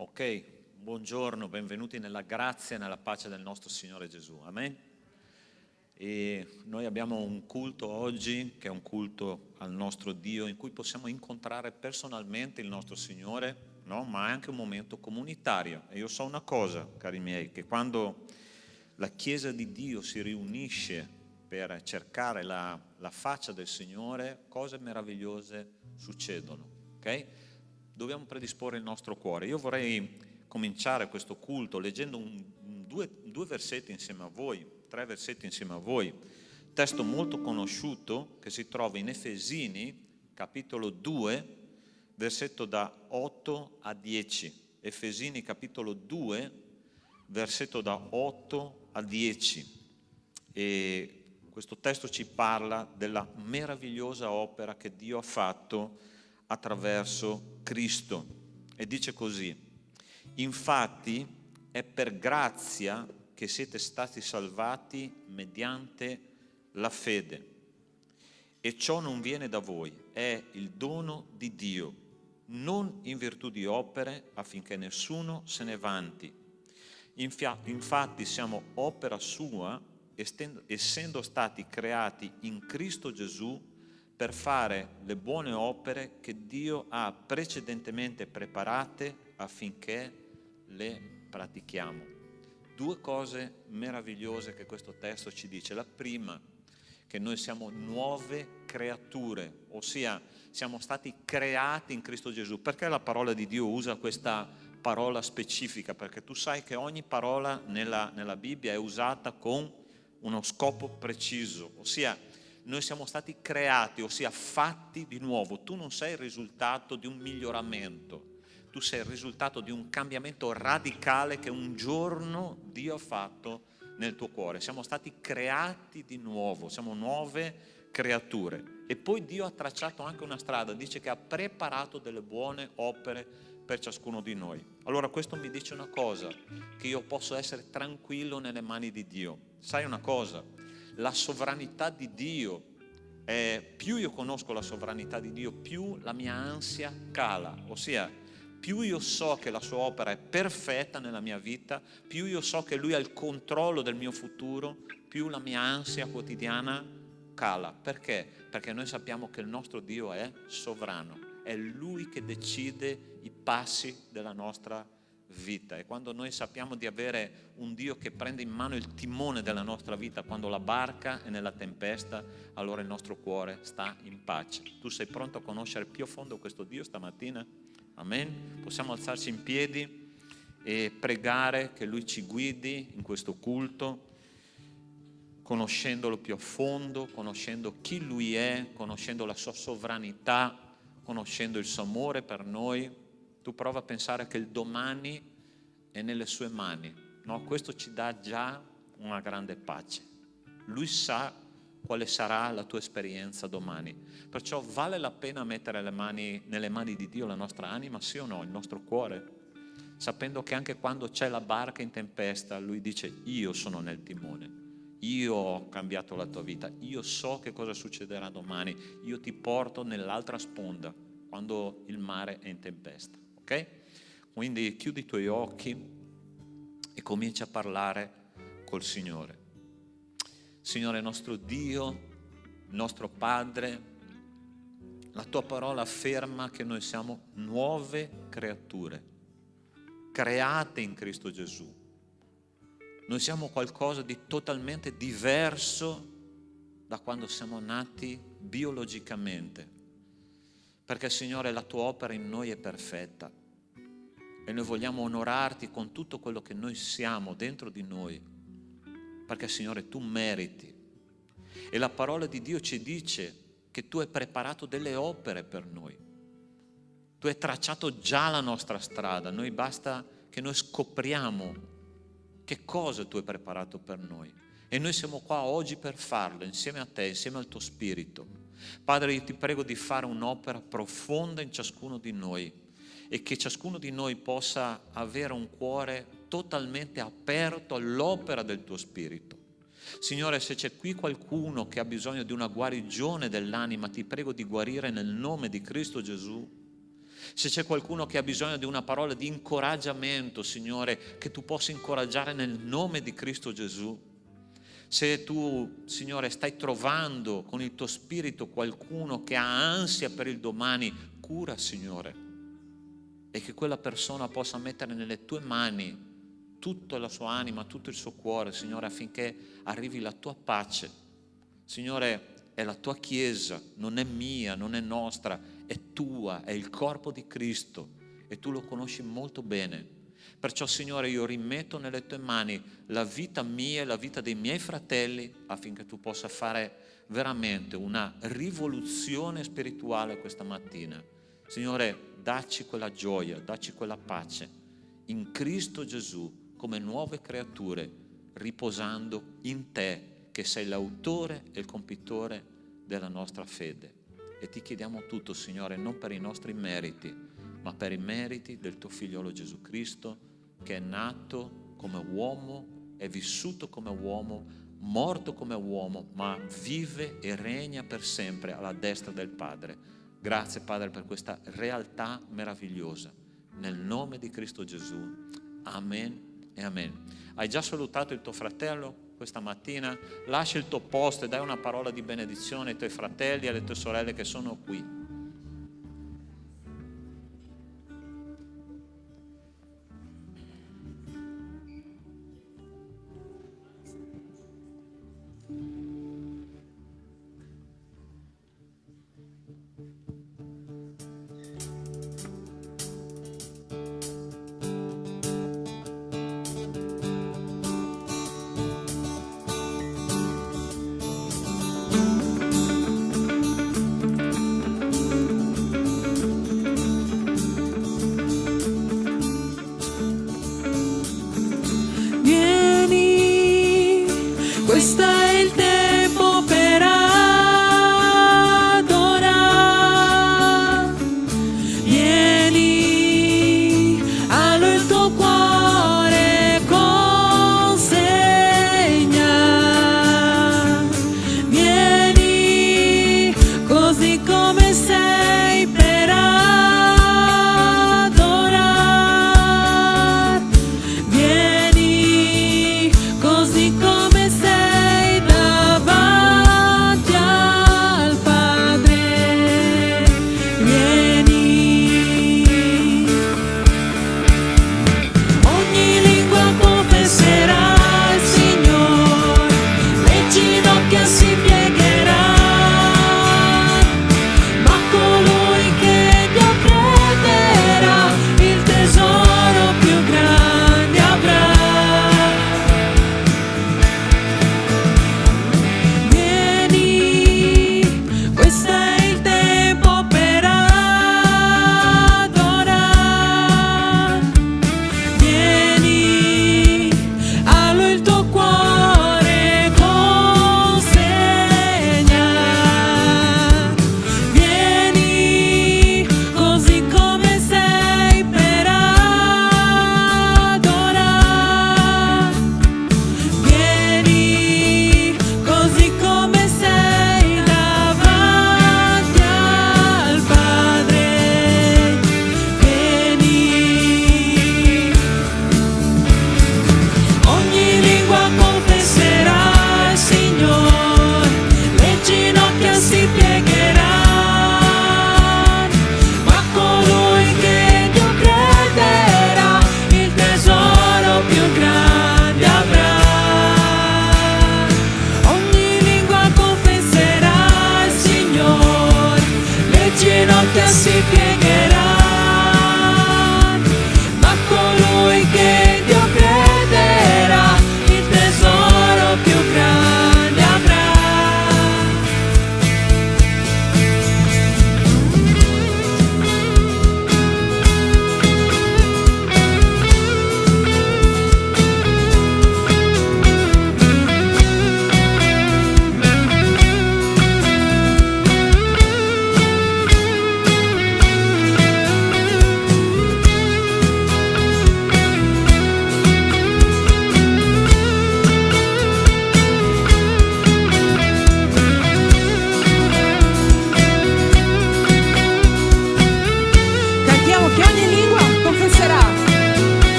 Ok, buongiorno, benvenuti nella grazia e nella pace del nostro Signore Gesù. Amen. E noi abbiamo un culto oggi che è un culto al nostro Dio in cui possiamo incontrare personalmente il nostro Signore, no? Ma è anche un momento comunitario. E io so una cosa, cari miei, che quando la Chiesa di Dio si riunisce per cercare la faccia del Signore, cose meravigliose succedono, ok? Dobbiamo predisporre il nostro cuore. Io vorrei cominciare questo culto leggendo due versetti insieme a voi, 3 versetti insieme a voi. Testo molto conosciuto che si trova in Efesini, capitolo 2, versetto da 8 a 10. Efesini, capitolo 2, versetto da 8 a 10. E questo testo ci parla della meravigliosa opera che Dio ha fatto attraverso Cristo e dice così: infatti è per grazia che siete stati salvati mediante la fede, e ciò non viene da voi, è il dono di Dio, non in virtù di opere, affinché nessuno se ne vanti. Infatti siamo opera sua, essendo stati creati in Cristo Gesù per fare le buone opere che Dio ha precedentemente preparate affinché le pratichiamo. Due cose meravigliose che questo testo ci dice. La prima, che noi siamo nuove creature, ossia siamo stati creati in Cristo Gesù. Perché la parola di Dio usa questa parola specifica? Perché tu sai che ogni parola nella Bibbia è usata con uno scopo preciso, ossia noi siamo stati creati, ossia fatti di nuovo. Tu non sei il risultato di un miglioramento, tu sei il risultato di un cambiamento radicale che un giorno Dio ha fatto nel tuo cuore. Siamo stati creati di nuovo, siamo nuove creature. E poi Dio ha tracciato anche una strada, dice che ha preparato delle buone opere per ciascuno di noi. Allora questo mi dice una cosa, che io posso essere tranquillo nelle mani di Dio. Sai una cosa? La sovranità di Dio, più io conosco la sovranità di Dio, più la mia ansia cala, ossia più io so che la sua opera è perfetta nella mia vita, più io so che Lui ha il controllo del mio futuro, più la mia ansia quotidiana cala. Perché? Perché noi sappiamo che il nostro Dio è sovrano, è Lui che decide i passi della nostra vita. E quando noi sappiamo di avere un Dio che prende in mano il timone della nostra vita quando la barca è nella tempesta, allora il nostro cuore sta in pace. Tu sei pronto a conoscere più a fondo questo Dio stamattina? Amen? Possiamo alzarci in piedi e pregare che Lui ci guidi in questo culto, conoscendolo più a fondo, conoscendo chi Lui è, conoscendo la sua sovranità, conoscendo il suo amore per noi. Tu prova a pensare che il domani è nelle sue mani, no? Questo ci dà già una grande pace. Lui sa quale sarà la tua esperienza domani, perciò vale la pena mettere nelle mani di Dio la nostra anima, sì o no, il nostro cuore, sapendo che anche quando c'è la barca in tempesta Lui dice: io sono nel timone, io ho cambiato la tua vita, io so che cosa succederà domani, io ti porto nell'altra sponda quando il mare è in tempesta, ok? Quindi chiudi i tuoi occhi e comincia a parlare col Signore. Signore nostro Dio, nostro Padre, la tua parola afferma che noi siamo nuove creature, create in Cristo Gesù. Noi siamo qualcosa di totalmente diverso da quando siamo nati biologicamente, perché Signore la tua opera in noi è perfetta e noi vogliamo onorarti con tutto quello che noi siamo dentro di noi, perché Signore tu meriti. E la parola di Dio ci dice che tu hai preparato delle opere per noi, tu hai tracciato già la nostra strada, noi basta che noi scopriamo che cosa tu hai preparato per noi, e noi siamo qua oggi per farlo insieme a te, insieme al tuo Spirito. Padre, io ti prego di fare un'opera profonda in ciascuno di noi e che ciascuno di noi possa avere un cuore totalmente aperto all'opera del tuo Spirito. Signore, se c'è qui qualcuno che ha bisogno di una guarigione dell'anima, ti prego di guarire nel nome di Cristo Gesù. Se c'è qualcuno che ha bisogno di una parola di incoraggiamento, Signore, che tu possa incoraggiare nel nome di Cristo Gesù. Se tu, Signore, stai trovando con il tuo spirito qualcuno che ha ansia per il domani, cura, Signore, e che quella persona possa mettere nelle tue mani tutta la sua anima, tutto il suo cuore, Signore, affinché arrivi la tua pace. Signore, è la tua Chiesa, non è mia, non è nostra, è tua, è il corpo di Cristo e tu lo conosci molto bene. Perciò, Signore, io rimetto nelle tue mani la vita mia e la vita dei miei fratelli affinché tu possa fare veramente una rivoluzione spirituale questa mattina. Signore, dacci quella gioia, dacci quella pace in Cristo Gesù come nuove creature, riposando in te, che sei l'autore e il compitore della nostra fede. E ti chiediamo tutto, Signore, non per i nostri meriti, ma per i meriti del tuo figliolo Gesù Cristo, che è nato come uomo, è vissuto come uomo, morto come uomo, ma vive e regna per sempre alla destra del Padre. Grazie, Padre, per questa realtà meravigliosa. Nel nome di Cristo Gesù. Amen e amen. Hai già salutato il tuo fratello questa mattina? Lascia il tuo posto e dai una parola di benedizione ai tuoi fratelli e alle tue sorelle che sono qui. Questo è il tempo per adorare. Vieni, allo il tuo cuore consegna. Vieni così come sei per adorare. Vieni così come sei. Si piegherà, ma con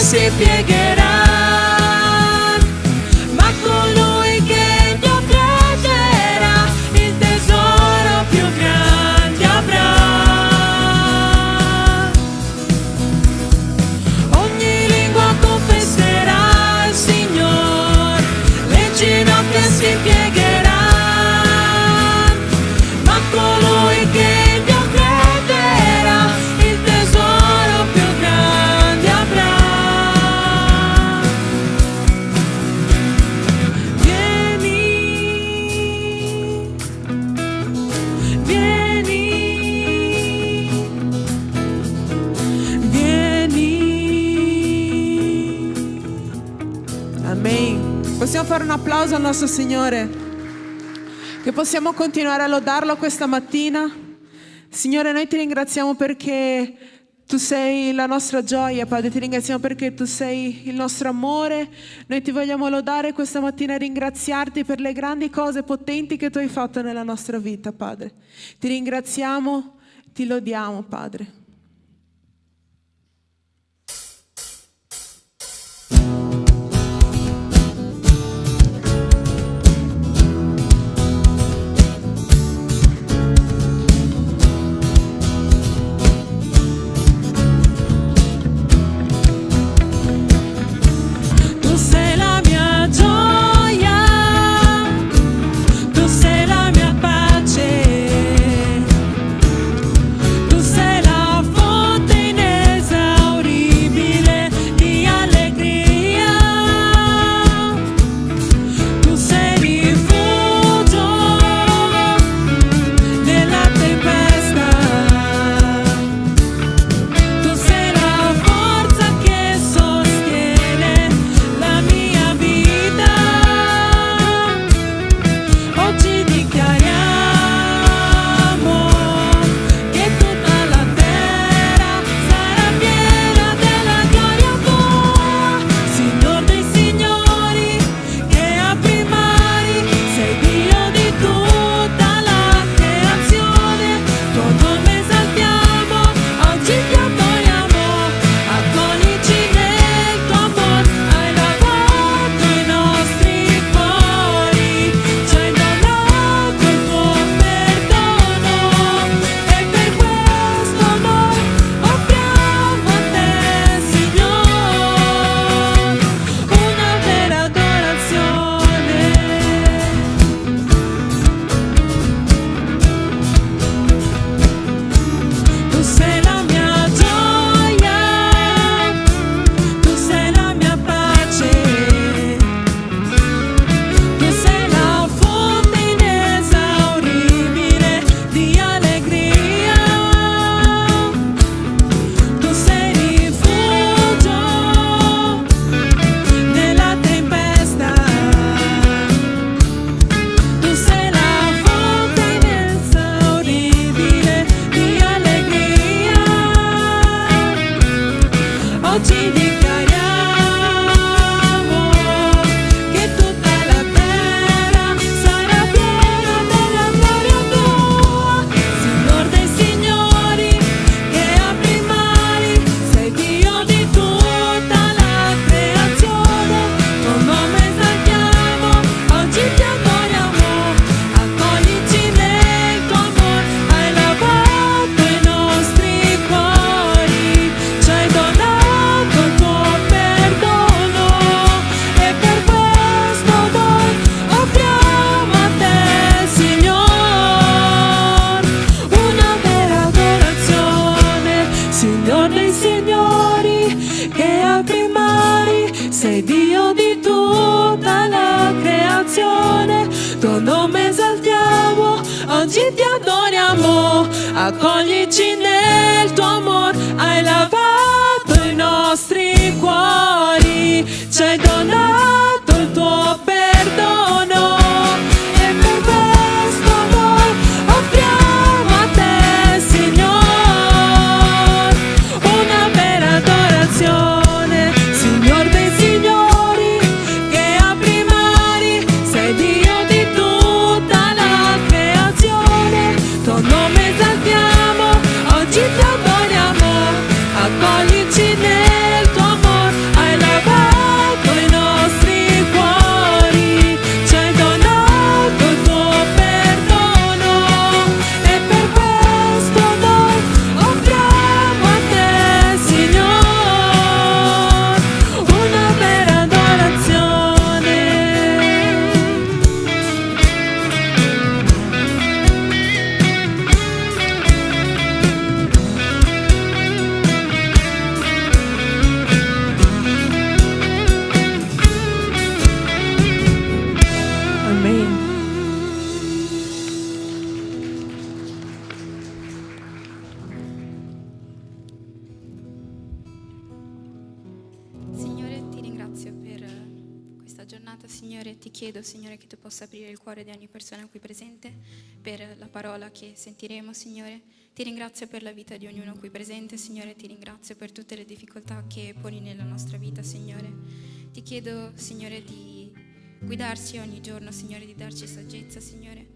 si piegherà, ma colui che in Dio crederà il tesoro più grande avrà. Ogni lingua confesserà il Signore, le ginocchia si piegheranno, ma colui che in Dio crederà il tesoro più grande avrà. Vieni. Amen. Possiamo fare un applauso al nostro Signore? Che possiamo continuare a lodarlo questa mattina? Signore, noi ti ringraziamo perché tu sei la nostra gioia, Padre. Ti ringraziamo perché tu sei il nostro amore. Noi ti vogliamo lodare questa mattina e ringraziarti per le grandi cose potenti che tu hai fatto nella nostra vita, Padre. Ti ringraziamo, ti lodiamo, Padre. Tu sei la mia gioia, tu sei la mia pace, tu sei la fonte inesauribile di allegria, tu sei rifugio nella tempesta, tu sei la forza che sostiene la mia vita. Oggi dichiariamo che tutta la terra sarà piena della gloria tua, Signor dei signori, che apri i mari, sei Dio di tutta la creazione, tuo nome esaltiamo, oggi ti adoriamo, accoglici nel tuo amor, hai lavato i nostri cuori, ci hai donato il tuo perdono, e per questo noi offriamo a te, Signore, una vera adorazione. Tu sei la mia gioia, tu sei la mia pace, tu sei la fonte inesauribile di allegria, tu sei rifugio nella tempesta, tu sei la fonte inesauribile di allegria. Oggi dichiariamo che tutta la terra sarà piena della gloria tua, Signor dei signori, che apri i mari, sei Dio di tutta la creazione, tuo nome esaltiamo, oggi ti adoriamo, accoglici nel tuo amor, hai lavato i nostri cuori, ci hai donato il tuo perdono, e per questo noi offriamo a te, Signor, una vera adorazione, Signor dei signori, che apri i mari, sei Dio di tutta la creazione, tuo nome esaltiamo, oggi ti adoriamo, accoglici nel tuo amor, hai lavato i nostri cuori, ci hai donato il tuo perdono, e per questo noi offriamo a te, Signor, una vera adorazione, Signor dei signori, che apri i mari, sei Dio di tutta la creazione, tuo nome esaltiamo, oggi ti adoriamo, accoglici nel tuo amor, hai giornata, Signore. Ti chiedo, Signore, che tu possa aprire il cuore di ogni persona qui presente per la parola che sentiremo, Signore. Ti ringrazio per la vita di ognuno qui presente, Signore. Ti ringrazio per tutte le difficoltà che poni nella nostra vita, Signore. Ti chiedo, Signore, di guidarci ogni giorno, Signore, di darci saggezza, Signore,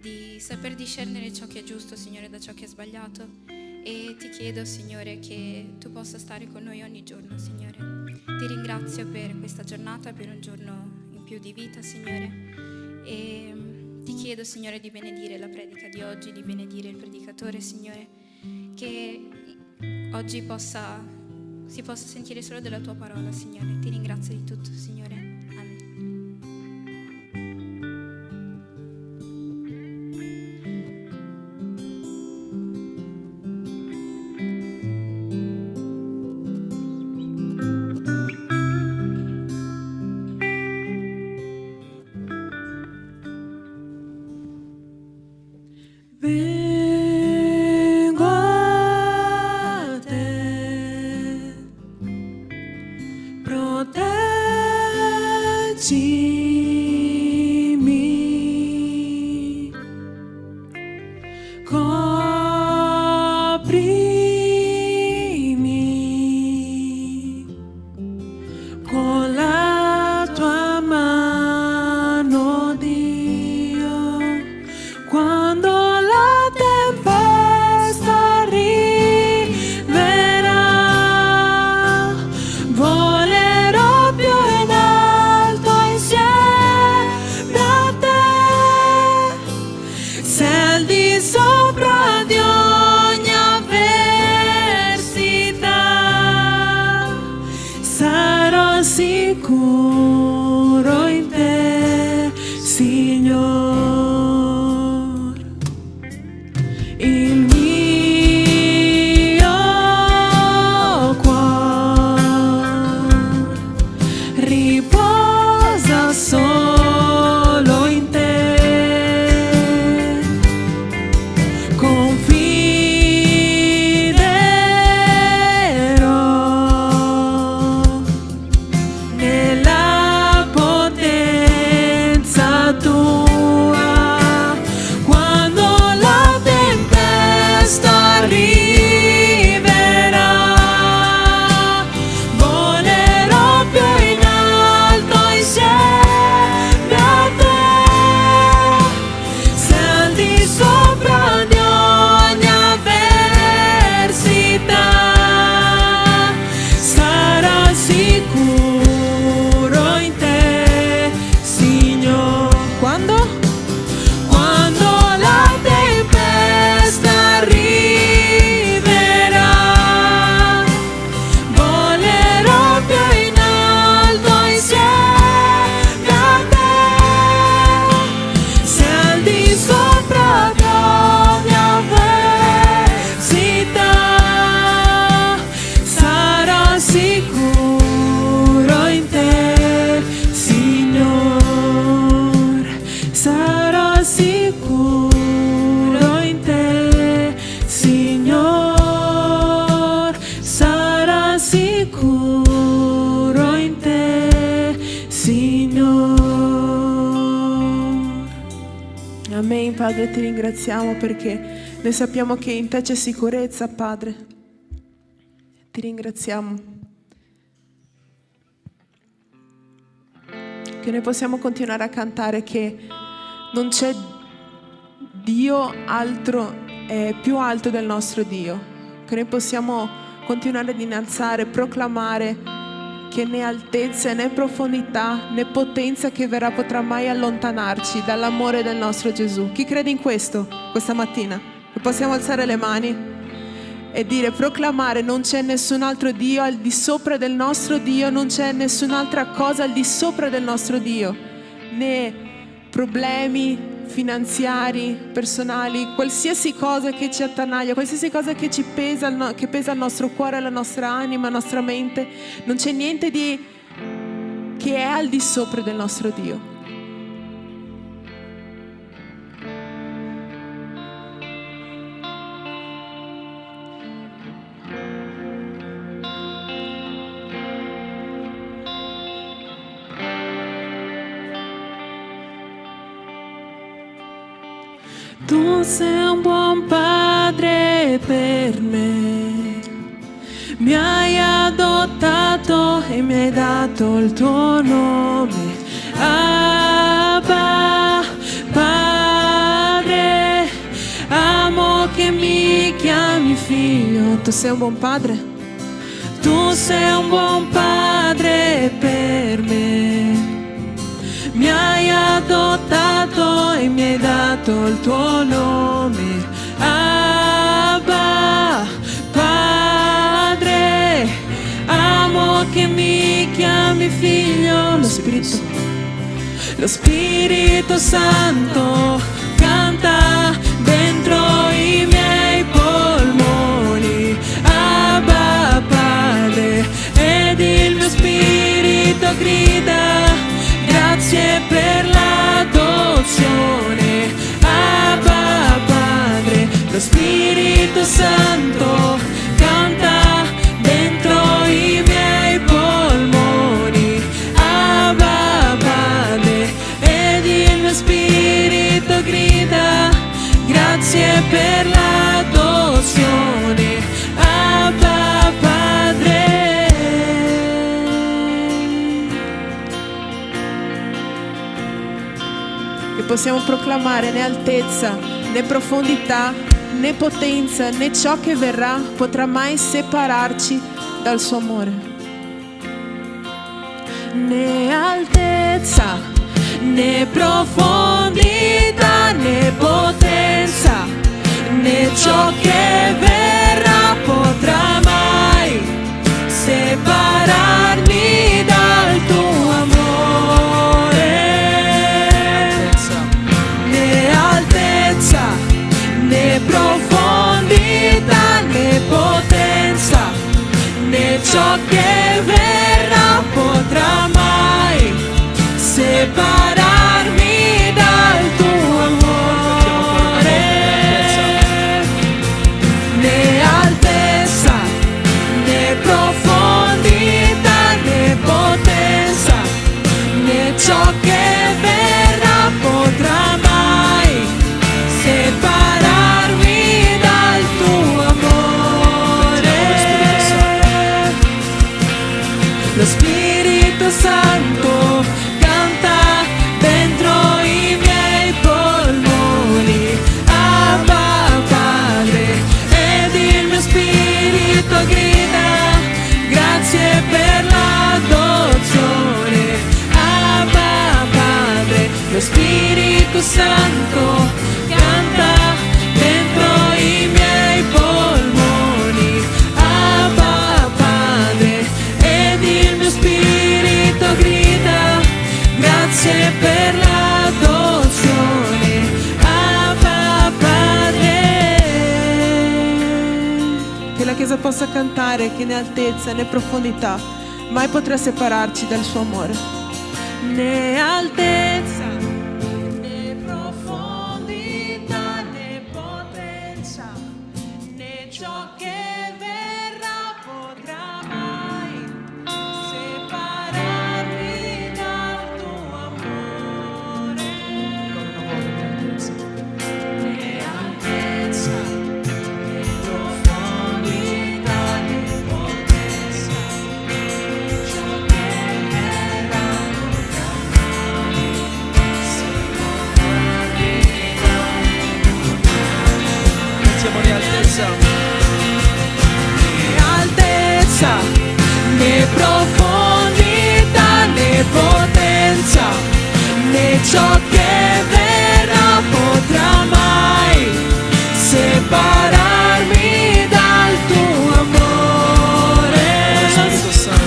di saper discernere ciò che è giusto, Signore, da ciò che è sbagliato. E ti chiedo, Signore, che tu possa stare con noi ogni giorno, Signore. Ti ringrazio per questa giornata, per un giorno in più di vita, Signore. E ti chiedo, Signore, di benedire la predica di oggi, di benedire il predicatore, Signore, che oggi si possa sentire solo della tua parola, Signore. Ti ringrazio di tutto, Signore. Amen. Vengo a te, proteggimi, coprimi con la tua mano, Dio, quando la tempesta arriverà, volerò più in alto insieme a te, sei al di sopra di ogni avversità, sarò sicuro in te, Signor. Il mio cuore riposa solo in te, confiderò nella potenza tua, quando la tempesta arriverà, volerò più in alto insieme a te, sei al di sopra di ogni avversità, sarò sicuro in te, Signor. Quando la tempesta arriverà, volerò più in alto insieme a te, sei al di sopra di ogni avversità, sarò sicuro in te, Signor, sarò sicuro in te, Signor, sarò sicuro in te, Signor. Amen, Padre, ti ringraziamo perché noi sappiamo che in te c'è sicurezza, Padre. Ti ringraziamo che noi possiamo continuare a cantare che non c'è Dio più alto del nostro Dio, che noi possiamo continuare ad innalzare, proclamare che né altezza né profondità né potenza che verrà potrà mai allontanarci dall'amore del nostro Gesù. Chi crede in questo questa mattina? Che possiamo alzare le mani e dire, proclamare: non c'è nessun altro Dio al di sopra del nostro Dio, non c'è nessun'altra cosa al di sopra del nostro Dio, né problemi finanziari, personali, qualsiasi cosa che ci attanaglia, qualsiasi cosa che ci pesa, che pesa il nostro cuore, la nostra anima, la nostra mente, non c'è niente che è al di sopra del nostro Dio. Tu sei un buon padre per me, mi hai adottato e mi hai dato il tuo nome. Abba, Padre, amo che mi chiami figlio. Tu sei un buon padre? Tu sei un buon padre per me, mi hai adottato e mi hai dato il tuo nome. Abba, Padre, amo che mi chiami figlio. Lo Spirito Santo canta dentro i miei polmoni. Abba, Padre, ed il mio spirito grida grazie per l'adozione. Abba, Padre, lo Spirito Santo canta dentro i miei polmoni. Abba, Padre, ed il mio spirito grida grazie per l'adozione. Abba, Padre. Che possiamo proclamare né altezza, né profondità, né potenza, né ciò che verrà potrà mai separarci dal suo amore. Né altezza, né profondità, né potenza, né ciò che verrà potrà mai separarmi dal tuo amore. Né altezza, né profondità, né potenza, né ciò che verrà potrà mai separarmi dal tuo amore. Né altezza, né profondità, né potenza, né ciò che verrà potrà mai separarmi dal tuo amore. Lo Spirito Santo canta dentro i miei polmoni. Abba, Padre, ed il mio spirito grida grazie per l'adozione. Abba, Padre, lo Spirito Santo canta dentro i miei polmoni. Abba, Padre, ed il mio spirito grida grazie per l'adozione. Abba, Padre. Che la Chiesa possa cantare che né altezza né profondità mai potrà separarci dal suo amore. Né altezza, né profondità, né potenza, né ciò che verrà potrà mai separarmi dal tuo amore. Né altezza, né profondità, né potenza, né ciò che verrà potrà mai separarmi dal tuo amore. Cantiamo di altezza. Né altezza, né profondità, né potenza, né ciò che verrà potrà mai separarmi dal tuo amore. Spirito Santo,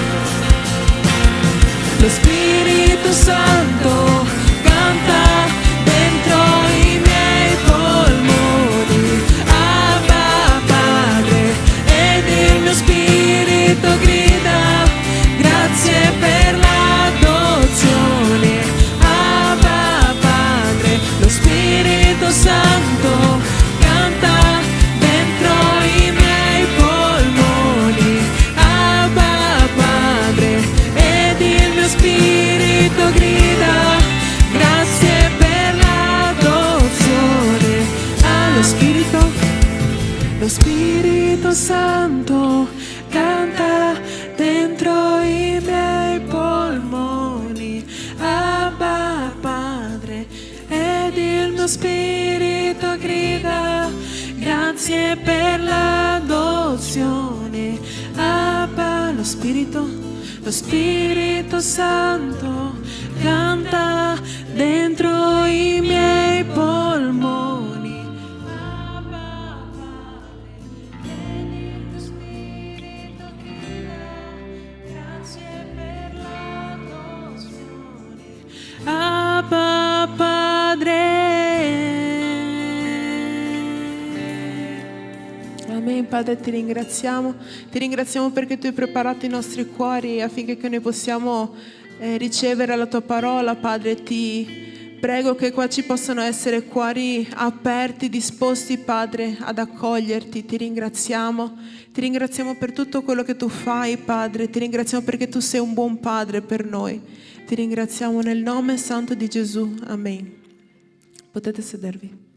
Lo Spirito Santo canta dentro i miei polmoni. Abba, Padre, ed il mio spirito grida grazie per l'adozione. Abba, Padre, lo Spirito Santo canta dentro i miei polmoni. Abba, Padre, ed il mio spirito grida grazie per l'adozione. Grazie per l'adozione. Abba, lo Spirito Santo canta dentro i miei polmoni. Abba, Padre, vieni lo Spirito guida. Grazie per l'adozione. Abba, Padre. Amen. Padre, ti ringraziamo perché tu hai preparato i nostri cuori affinché che noi possiamo ricevere la tua parola. Padre, ti prego che qua ci possano essere cuori aperti, disposti, Padre, ad accoglierti. Ti ringraziamo per tutto quello che tu fai, Padre. Ti ringraziamo perché tu sei un buon Padre per noi. Ti ringraziamo nel nome santo di Gesù. Amen. Potete sedervi.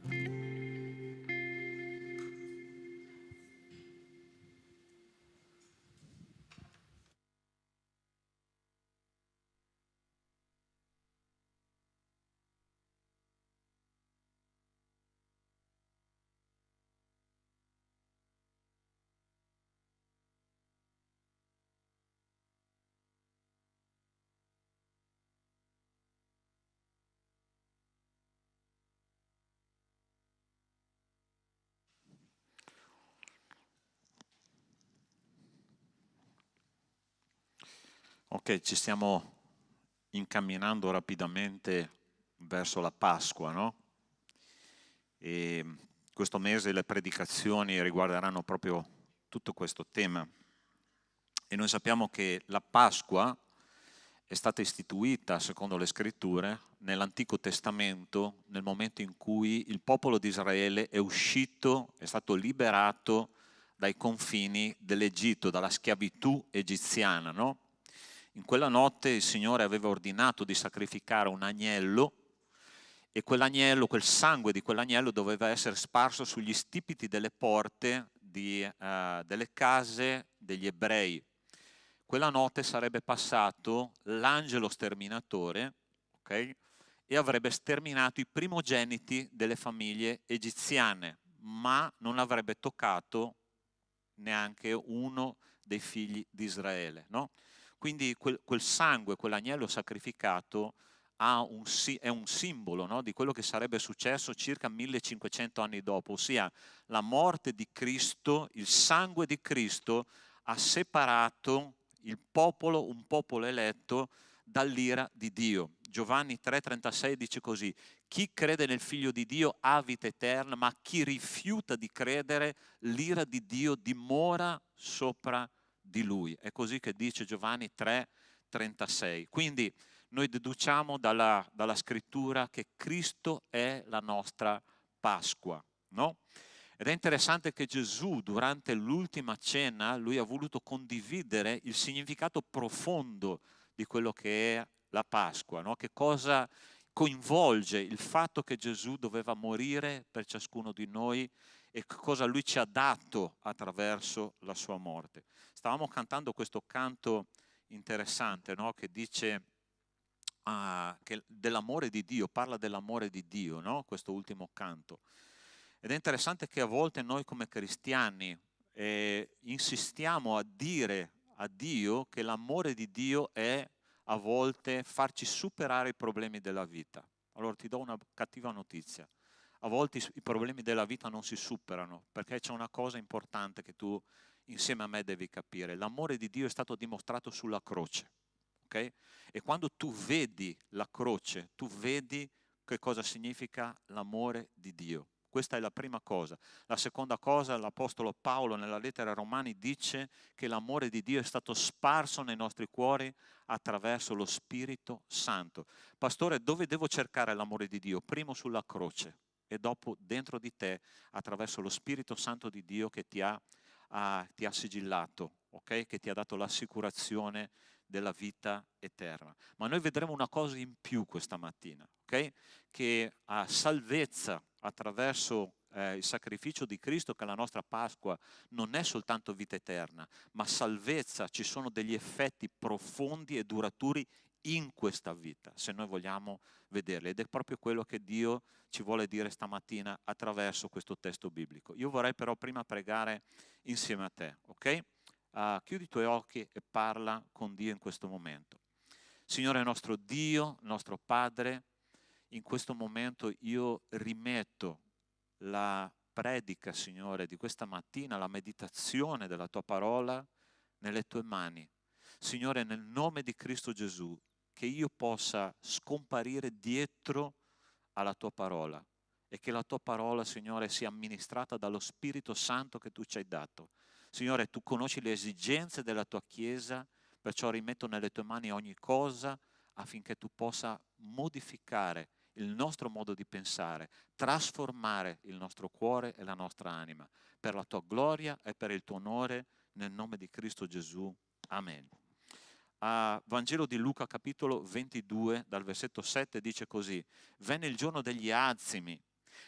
Ok, ci stiamo incamminando rapidamente verso la Pasqua, no? E questo mese le predicazioni riguarderanno proprio tutto questo tema. E noi sappiamo che la Pasqua è stata istituita, secondo le scritture, nell'Antico Testamento, nel momento in cui il popolo di Israele è stato liberato dai confini dell'Egitto, dalla schiavitù egiziana, no? In quella notte il Signore aveva ordinato di sacrificare un agnello e quell'agnello, quel sangue di quell'agnello doveva essere sparso sugli stipiti delle porte delle case degli ebrei. Quella notte sarebbe passato l'angelo sterminatore, okay, e avrebbe sterminato i primogeniti delle famiglie egiziane, ma non avrebbe toccato neanche uno dei figli di Israele, no? Quindi quel sangue, quell'agnello sacrificato è un simbolo, no, di quello che sarebbe successo circa 1500 anni dopo, ossia la morte di Cristo, il sangue di Cristo ha separato un popolo eletto dall'ira di Dio. Giovanni 3,36 dice così: chi crede nel Figlio di Dio ha vita eterna, ma chi rifiuta di credere, l'ira di Dio dimora sopra di lui. È così che dice Giovanni 3,36. Quindi noi deduciamo dalla scrittura che Cristo è la nostra Pasqua, no? Ed è interessante che Gesù durante l'ultima cena, lui ha voluto condividere il significato profondo di quello che è la Pasqua, no? Che cosa coinvolge il fatto che Gesù doveva morire per ciascuno di noi e cosa lui ci ha dato attraverso la sua morte. Stavamo cantando questo canto interessante, no? Che dice che dell'amore di Dio, parla dell'amore di Dio, no? Questo ultimo canto. Ed è interessante che a volte noi come cristiani insistiamo a dire a Dio che l'amore di Dio è a volte farci superare i problemi della vita. Allora ti do una cattiva notizia. A volte i problemi della vita non si superano, perché c'è una cosa importante che tu insieme a me devi capire. L'amore di Dio è stato dimostrato sulla croce, ok? E quando tu vedi la croce, tu vedi che cosa significa l'amore di Dio. Questa è la prima cosa. La seconda cosa, l'Apostolo Paolo nella lettera ai Romani dice che l'amore di Dio è stato sparso nei nostri cuori attraverso lo Spirito Santo. Pastore, dove devo cercare l'amore di Dio? Primo sulla croce e dopo dentro di te attraverso lo Spirito Santo di Dio che ti ha sigillato, okay? Che ti ha dato l'assicurazione della vita eterna. Ma noi vedremo una cosa in più questa mattina, okay? Che a salvezza attraverso il sacrificio di Cristo, che è la nostra Pasqua, non è soltanto vita eterna, ma salvezza, ci sono degli effetti profondi e duraturi in questa vita, se noi vogliamo vederle. Ed è proprio quello che Dio ci vuole dire stamattina attraverso questo testo biblico. Io vorrei però prima pregare insieme a te, ok? Chiudi i tuoi occhi e parla con Dio in questo momento. Signore nostro Dio, nostro Padre, in questo momento io rimetto la predica, Signore, di questa mattina, la meditazione della tua parola nelle tue mani. Signore, nel nome di Cristo Gesù, che io possa scomparire dietro alla tua parola e che la tua parola, Signore, sia amministrata dallo Spirito Santo che tu ci hai dato. Signore, tu conosci le esigenze della tua Chiesa, perciò rimetto nelle tue mani ogni cosa affinché tu possa modificare il nostro modo di pensare, trasformare il nostro cuore e la nostra anima, per la tua gloria e per il tuo onore, nel nome di Cristo Gesù. Amen. Vangelo di Luca, capitolo 22, dal versetto 7, dice così: venne il giorno degli azimi,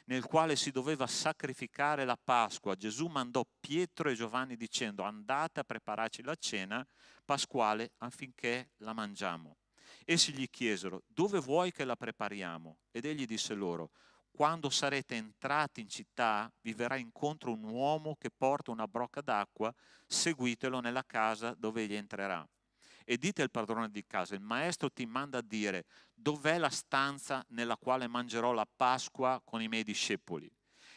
nel quale si doveva sacrificare la Pasqua. Gesù mandò Pietro e Giovanni dicendo: andate a prepararci la cena pasquale affinché la mangiamo. Essi gli chiesero: dove vuoi che la prepariamo? Ed egli disse loro: quando sarete entrati in città vi verrà incontro un uomo che porta una brocca d'acqua, seguitelo nella casa dove egli entrerà. E dite al padrone di casa: il maestro ti manda a dire: dov'è la stanza nella quale mangerò la Pasqua con i miei discepoli?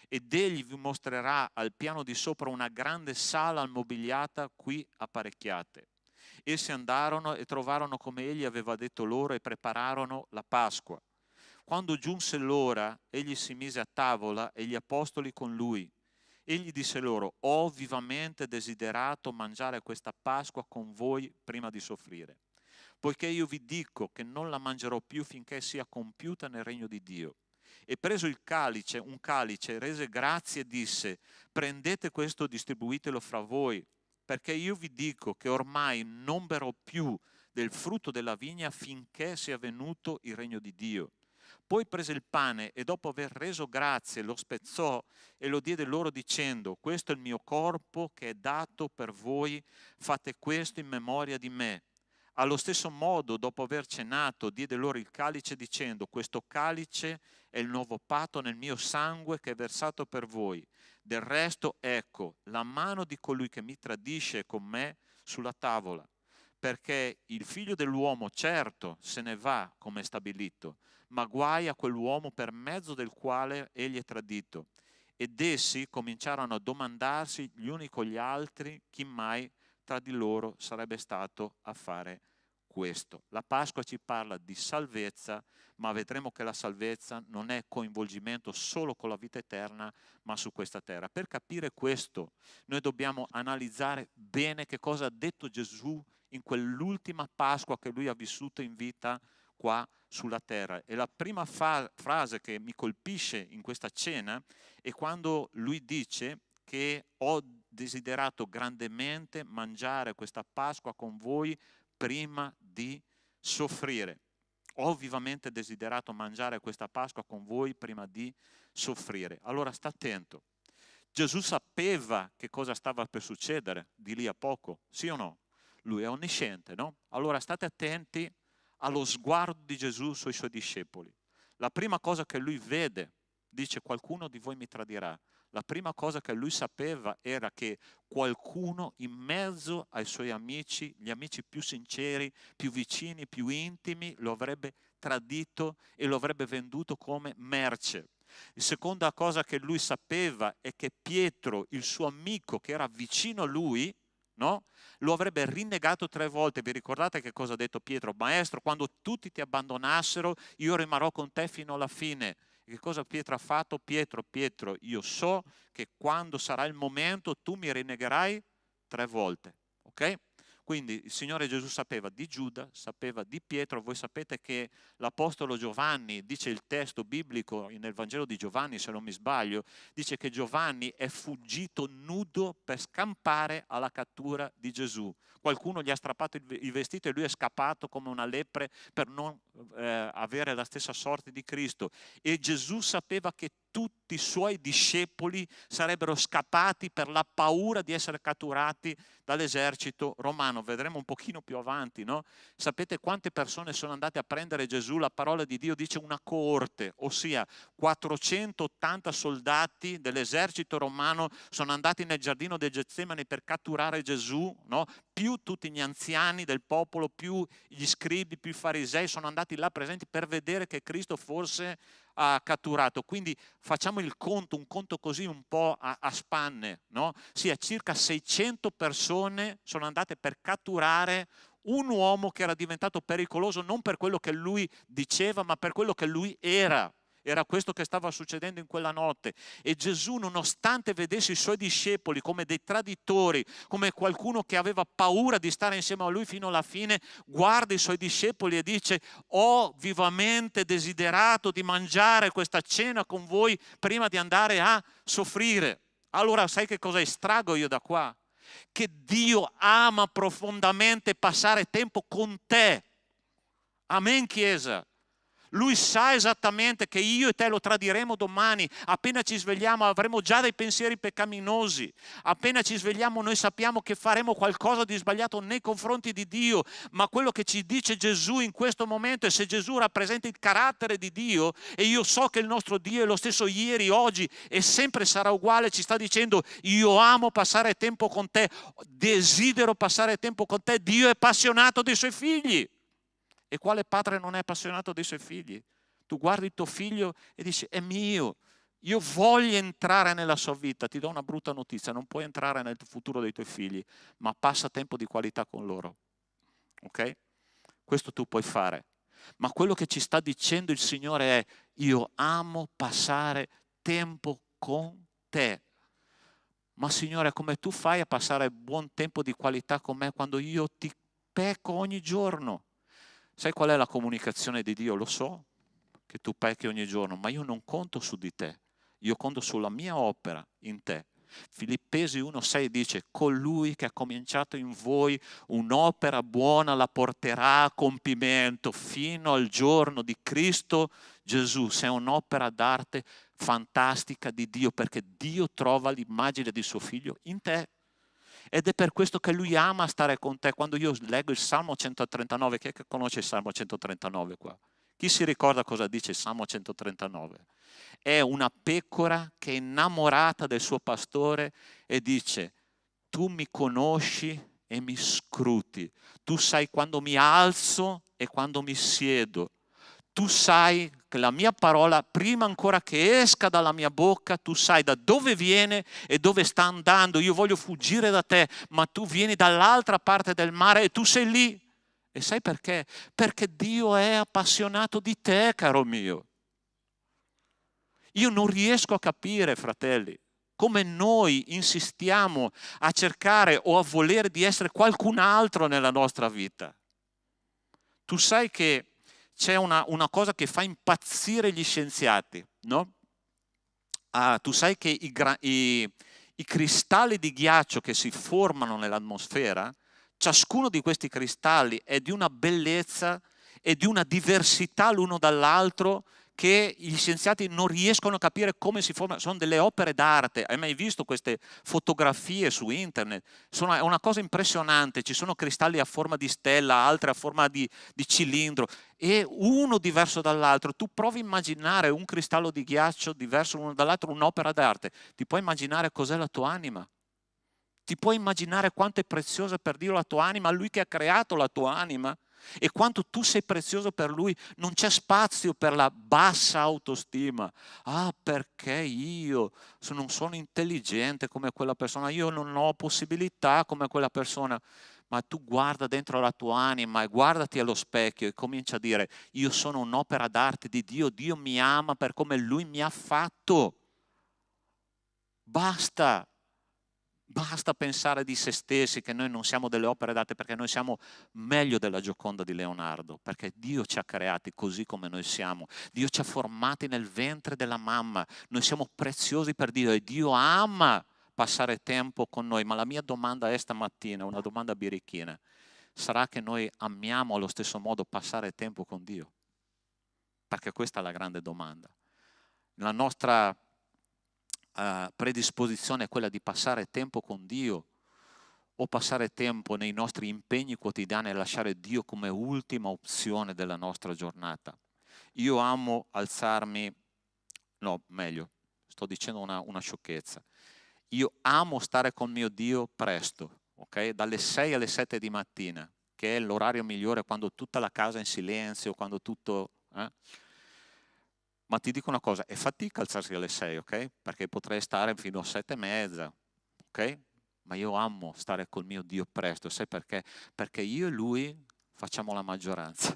Ed egli vi mostrerà al piano di sopra una grande sala mobiliata qui apparecchiate. Essi andarono e trovarono come egli aveva detto loro e prepararono la Pasqua. Quando giunse l'ora, egli si mise a tavola e gli apostoli con lui. Egli disse loro: ho vivamente desiderato mangiare questa Pasqua con voi prima di soffrire, poiché io vi dico che non la mangerò più finché sia compiuta nel regno di Dio. E preso un calice, rese grazie e disse: prendete questo, distribuitelo fra voi, perché io vi dico che ormai non berrò più del frutto della vigna finché sia venuto il regno di Dio. Poi prese il pane e dopo aver reso grazie lo spezzò e lo diede loro dicendo: questo è il mio corpo che è dato per voi, fate questo in memoria di me. Allo stesso modo, dopo aver cenato, diede loro il calice dicendo: questo calice è il nuovo patto nel mio sangue che è versato per voi. Del resto, ecco, la mano di colui che mi tradisce è con me sulla tavola. Perché il figlio dell'uomo certo se ne va come è stabilito, ma guai a quell'uomo per mezzo del quale egli è tradito. Ed essi cominciarono a domandarsi gli uni con gli altri chi mai tra di loro sarebbe stato a fare questo. La Pasqua ci parla di salvezza, ma vedremo che la salvezza non è coinvolgimento solo con la vita eterna, ma su questa terra. Per capire questo, noi dobbiamo analizzare bene che cosa ha detto Gesù in quell'ultima Pasqua che lui ha vissuto in vita qua sulla terra. E la prima frase che mi colpisce in questa cena è quando lui dice che ho desiderato grandemente mangiare questa Pasqua con voi prima di soffrire. Ho vivamente desiderato mangiare questa Pasqua con voi prima di soffrire. Allora sta attento. Gesù sapeva che cosa stava per succedere di lì a poco, sì o no? Lui è onnisciente, no? Allora state attenti allo sguardo di Gesù sui suoi discepoli. La prima cosa che lui vede, dice: qualcuno di voi mi tradirà. La prima cosa che lui sapeva era che qualcuno in mezzo ai suoi amici, gli amici più sinceri, più vicini, più intimi, lo avrebbe tradito e lo avrebbe venduto come merce. La seconda cosa che lui sapeva è che Pietro, il suo amico che era vicino a lui, no? Lo avrebbe rinnegato 3 volte. Vi ricordate che cosa ha detto Pietro? Maestro, quando tutti ti abbandonassero, io rimarrò con te fino alla fine. E che cosa Pietro ha fatto? Pietro, io so che quando sarà il momento tu mi rinnegherai 3 volte. Ok? Quindi il Signore Gesù sapeva di Giuda, sapeva di Pietro. Voi sapete che l'Apostolo Giovanni, dice il testo biblico nel Vangelo di Giovanni, se non mi sbaglio, dice che Giovanni è fuggito nudo per scampare alla cattura di Gesù. Qualcuno gli ha strappato il vestito e lui è scappato come una lepre per non avere la stessa sorte di Cristo. E Gesù sapeva che tutti i suoi discepoli sarebbero scappati per la paura di essere catturati dall'esercito romano. Vedremo un pochino più avanti, no? Sapete quante persone sono andate a prendere Gesù? La parola di Dio dice una coorte, ossia 480 soldati dell'esercito romano sono andati nel giardino del Getsemani per catturare Gesù, no? Più tutti gli anziani del popolo, più gli scribi, più i farisei sono andati là presenti per vedere che Cristo fosse catturato. Quindi facciamo il conto, un conto così un po' a spanne, no? Sì, circa 600 persone sono andate per catturare un uomo che era diventato pericoloso non per quello che lui diceva, ma per quello che lui era. Era questo che stava succedendo in quella notte. E Gesù, nonostante vedesse i suoi discepoli come dei traditori, come qualcuno che aveva paura di stare insieme a lui fino alla fine, guarda i suoi discepoli e dice: ho vivamente desiderato di mangiare questa cena con voi prima di andare a soffrire. Allora sai che cosa estraggo io da qua? Che Dio ama profondamente passare tempo con te. Amen, Chiesa. Lui sa esattamente che io e te lo tradiremo domani. Appena ci svegliamo avremo già dei pensieri peccaminosi. Appena ci svegliamo noi sappiamo che faremo qualcosa di sbagliato nei confronti di Dio. Ma quello che ci dice Gesù in questo momento è: se Gesù rappresenta il carattere di Dio, e io so che il nostro Dio è lo stesso ieri, oggi e sempre sarà uguale, ci sta dicendo: io amo passare tempo con te, desidero passare tempo con te. Dio è appassionato dei suoi figli. E quale padre non è appassionato dei suoi figli? Tu guardi il tuo figlio e dici: è mio, io voglio entrare nella sua vita. Ti do una brutta notizia: non puoi entrare nel futuro dei tuoi figli, ma passa tempo di qualità con loro. Ok? Questo tu puoi fare. Ma quello che ci sta dicendo il Signore è: io amo passare tempo con te. Ma Signore, come tu fai a passare buon tempo di qualità con me quando io ti pecco ogni giorno? Sai qual è la comunicazione di Dio? Lo so che tu pecchi ogni giorno, ma io non conto su di te, io conto sulla mia opera in te. Filippesi 1,6 dice: colui che ha cominciato in voi un'opera buona la porterà a compimento fino al giorno di Cristo Gesù. Sei un'opera d'arte fantastica di Dio, perché Dio trova l'immagine di suo figlio in te. Ed è per questo che lui ama stare con te. Quando io leggo il Salmo 139, chi è che conosce il Salmo 139 qua? Chi si ricorda cosa dice il Salmo 139? È una pecora che è innamorata del suo pastore e dice: tu mi conosci e mi scruti, tu sai quando mi alzo e quando mi siedo. Tu sai che la mia parola, prima ancora che esca dalla mia bocca, tu sai da dove viene e dove sta andando. Io voglio fuggire da te, ma tu vieni dall'altra parte del mare e tu sei lì. E sai perché? Perché Dio è appassionato di te, caro mio. Io non riesco a capire, fratelli, come noi insistiamo a cercare o a volere di essere qualcun altro nella nostra vita. Tu sai che c'è una cosa che fa impazzire gli scienziati, no? Tu sai che i cristalli di ghiaccio che si formano nell'atmosfera, ciascuno di questi cristalli è di una bellezza e di una diversità l'uno dall'altro che gli scienziati non riescono a capire come si formano. Sono delle opere d'arte. Hai mai visto queste fotografie su internet? È una cosa impressionante. Ci sono cristalli a forma di stella, altri a forma di cilindro, e uno diverso dall'altro. Tu provi a immaginare un cristallo di ghiaccio diverso l'uno dall'altro, un'opera d'arte. Ti puoi immaginare cos'è la tua anima? Ti puoi immaginare quanto è preziosa per Dio la tua anima, Lui che ha creato la tua anima? E quanto tu sei prezioso per Lui. Non c'è spazio per la bassa autostima. Perché io non sono intelligente come quella persona, io non ho possibilità come quella persona. Ma tu guarda dentro la tua anima e guardati allo specchio e comincia a dire: io sono un'opera d'arte di Dio, Dio mi ama per come Lui mi ha fatto. Basta pensare di se stessi che noi non siamo delle opere d'arte, perché noi siamo meglio della Gioconda di Leonardo, perché Dio ci ha creati così come noi siamo. Dio ci ha formati nel ventre della mamma. Noi siamo preziosi per Dio e Dio ama passare tempo con noi. Ma la mia domanda è stamattina, una domanda birichina: sarà che noi amiamo allo stesso modo passare tempo con Dio? Perché questa è la grande domanda. la nostra predisposizione è quella di passare tempo con Dio o passare tempo nei nostri impegni quotidiani e lasciare Dio come ultima opzione della nostra giornata. Io amo alzarmi, no, meglio, sto dicendo una sciocchezza. Io amo stare con mio Dio presto, ok? Dalle 6 alle 7 di mattina, che è l'orario migliore quando tutta la casa è in silenzio, quando tutto... Ma ti dico una cosa, è fatica alzarsi alle 6, ok? Perché potrei stare fino a 7:30, ok? Ma io amo stare col mio Dio presto, sai perché? Perché io e Lui facciamo la maggioranza.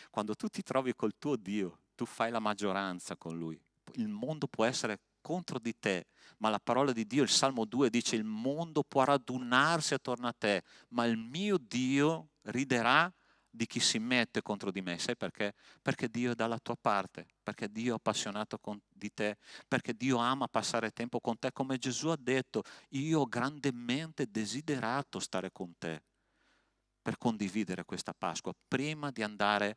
Quando tu ti trovi col tuo Dio, tu fai la maggioranza con Lui. Il mondo può essere contro di te, ma la parola di Dio, il Salmo 2 dice: il mondo può radunarsi attorno a te, ma il mio Dio riderà di chi si mette contro di me. Sai perché? Perché Dio è dalla tua parte, perché Dio è appassionato di te, perché Dio ama passare tempo con te, come Gesù ha detto: io ho grandemente desiderato stare con te per condividere questa Pasqua prima di andare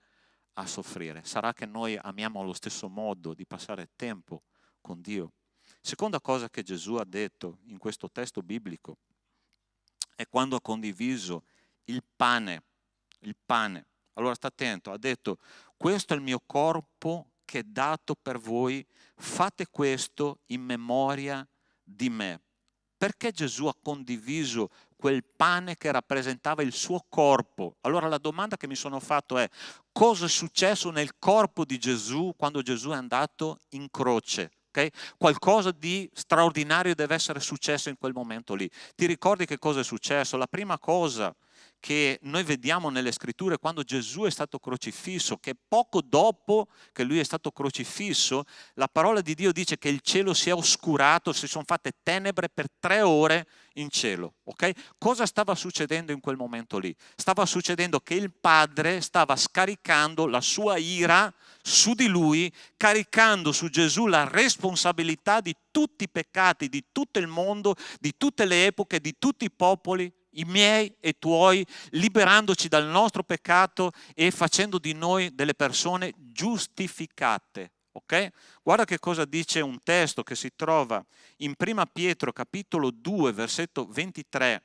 a soffrire. Sarà che noi amiamo allo stesso modo di passare tempo con Dio. Seconda cosa che Gesù ha detto in questo testo biblico è quando ha condiviso il pane. Il pane. Allora sta attento, ha detto: questo è il mio corpo che è dato per voi, fate questo in memoria di me. Perché Gesù ha condiviso quel pane che rappresentava il suo corpo? Allora la domanda che mi sono fatto è: cosa è successo nel corpo di Gesù quando Gesù è andato in croce? Okay? Qualcosa di straordinario deve essere successo in quel momento lì. Ti ricordi che cosa è successo? La prima cosa che noi vediamo nelle scritture quando Gesù è stato crocifisso, che poco dopo che lui è stato crocifisso, la parola di Dio dice che il cielo si è oscurato, si sono fatte tenebre per 3 ore in cielo. Okay? Cosa stava succedendo in quel momento lì? Stava succedendo che il Padre stava scaricando la sua ira su di lui, caricando su Gesù la responsabilità di tutti i peccati, di tutto il mondo, di tutte le epoche, di tutti i popoli, i miei e i tuoi, liberandoci dal nostro peccato e facendo di noi delle persone giustificate. Ok? Guarda che cosa dice un testo che si trova in Prima Pietro capitolo 2 versetto 23.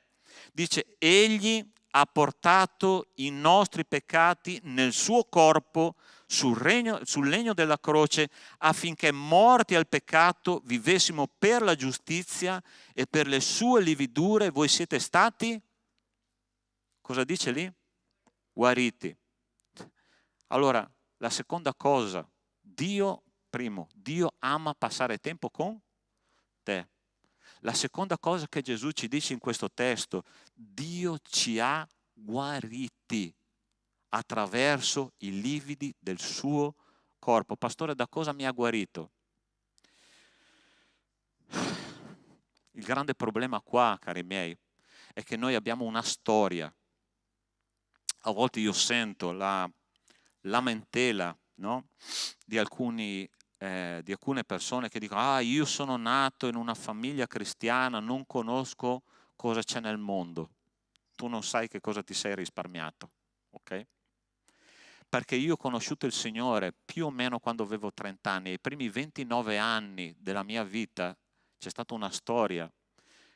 Dice: egli ha portato i nostri peccati nel suo corpo sul legno della croce, affinché morti al peccato vivessimo per la giustizia, e per le sue lividure voi siete stati, cosa dice lì? Guariti. Allora, la seconda cosa, Dio ama passare tempo con te. La seconda cosa che Gesù ci dice in questo testo: Dio ci ha guariti attraverso i lividi del suo corpo. Pastore, da cosa mi ha guarito? Il grande problema qua, cari miei, è che noi abbiamo una storia. A volte io sento la lamentela, no? di alcune persone che dicono: io sono nato in una famiglia cristiana, non conosco cosa c'è nel mondo. Tu non sai che cosa ti sei risparmiato, ok? Perché io ho conosciuto il Signore più o meno quando avevo 30 anni. Ai primi 29 anni della mia vita c'è stata una storia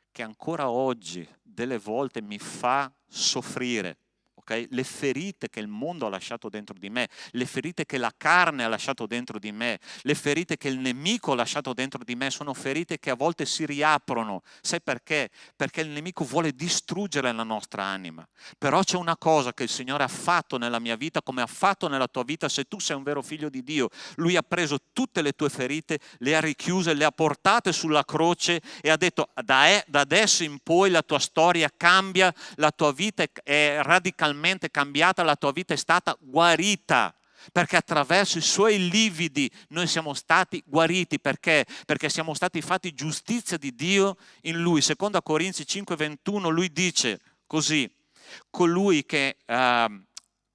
che ancora oggi delle volte mi fa soffrire. Okay? Le ferite che il mondo ha lasciato dentro di me, le ferite che la carne ha lasciato dentro di me, le ferite che il nemico ha lasciato dentro di me, sono ferite che a volte si riaprono. Sai perché? Perché il nemico vuole distruggere la nostra anima. Però c'è una cosa che il Signore ha fatto nella mia vita, come ha fatto nella tua vita, se tu sei un vero figlio di Dio. Lui ha preso tutte le tue ferite, le ha richiuse, le ha portate sulla croce e ha detto: da adesso in poi la tua storia cambia, la tua vita è radicalmente cambiata, la tua vita è stata guarita, perché attraverso i suoi lividi noi siamo stati guariti. Perché? Perché siamo stati fatti giustizia di Dio in Lui. Seconda Corinzi 5:21 lui dice così: colui che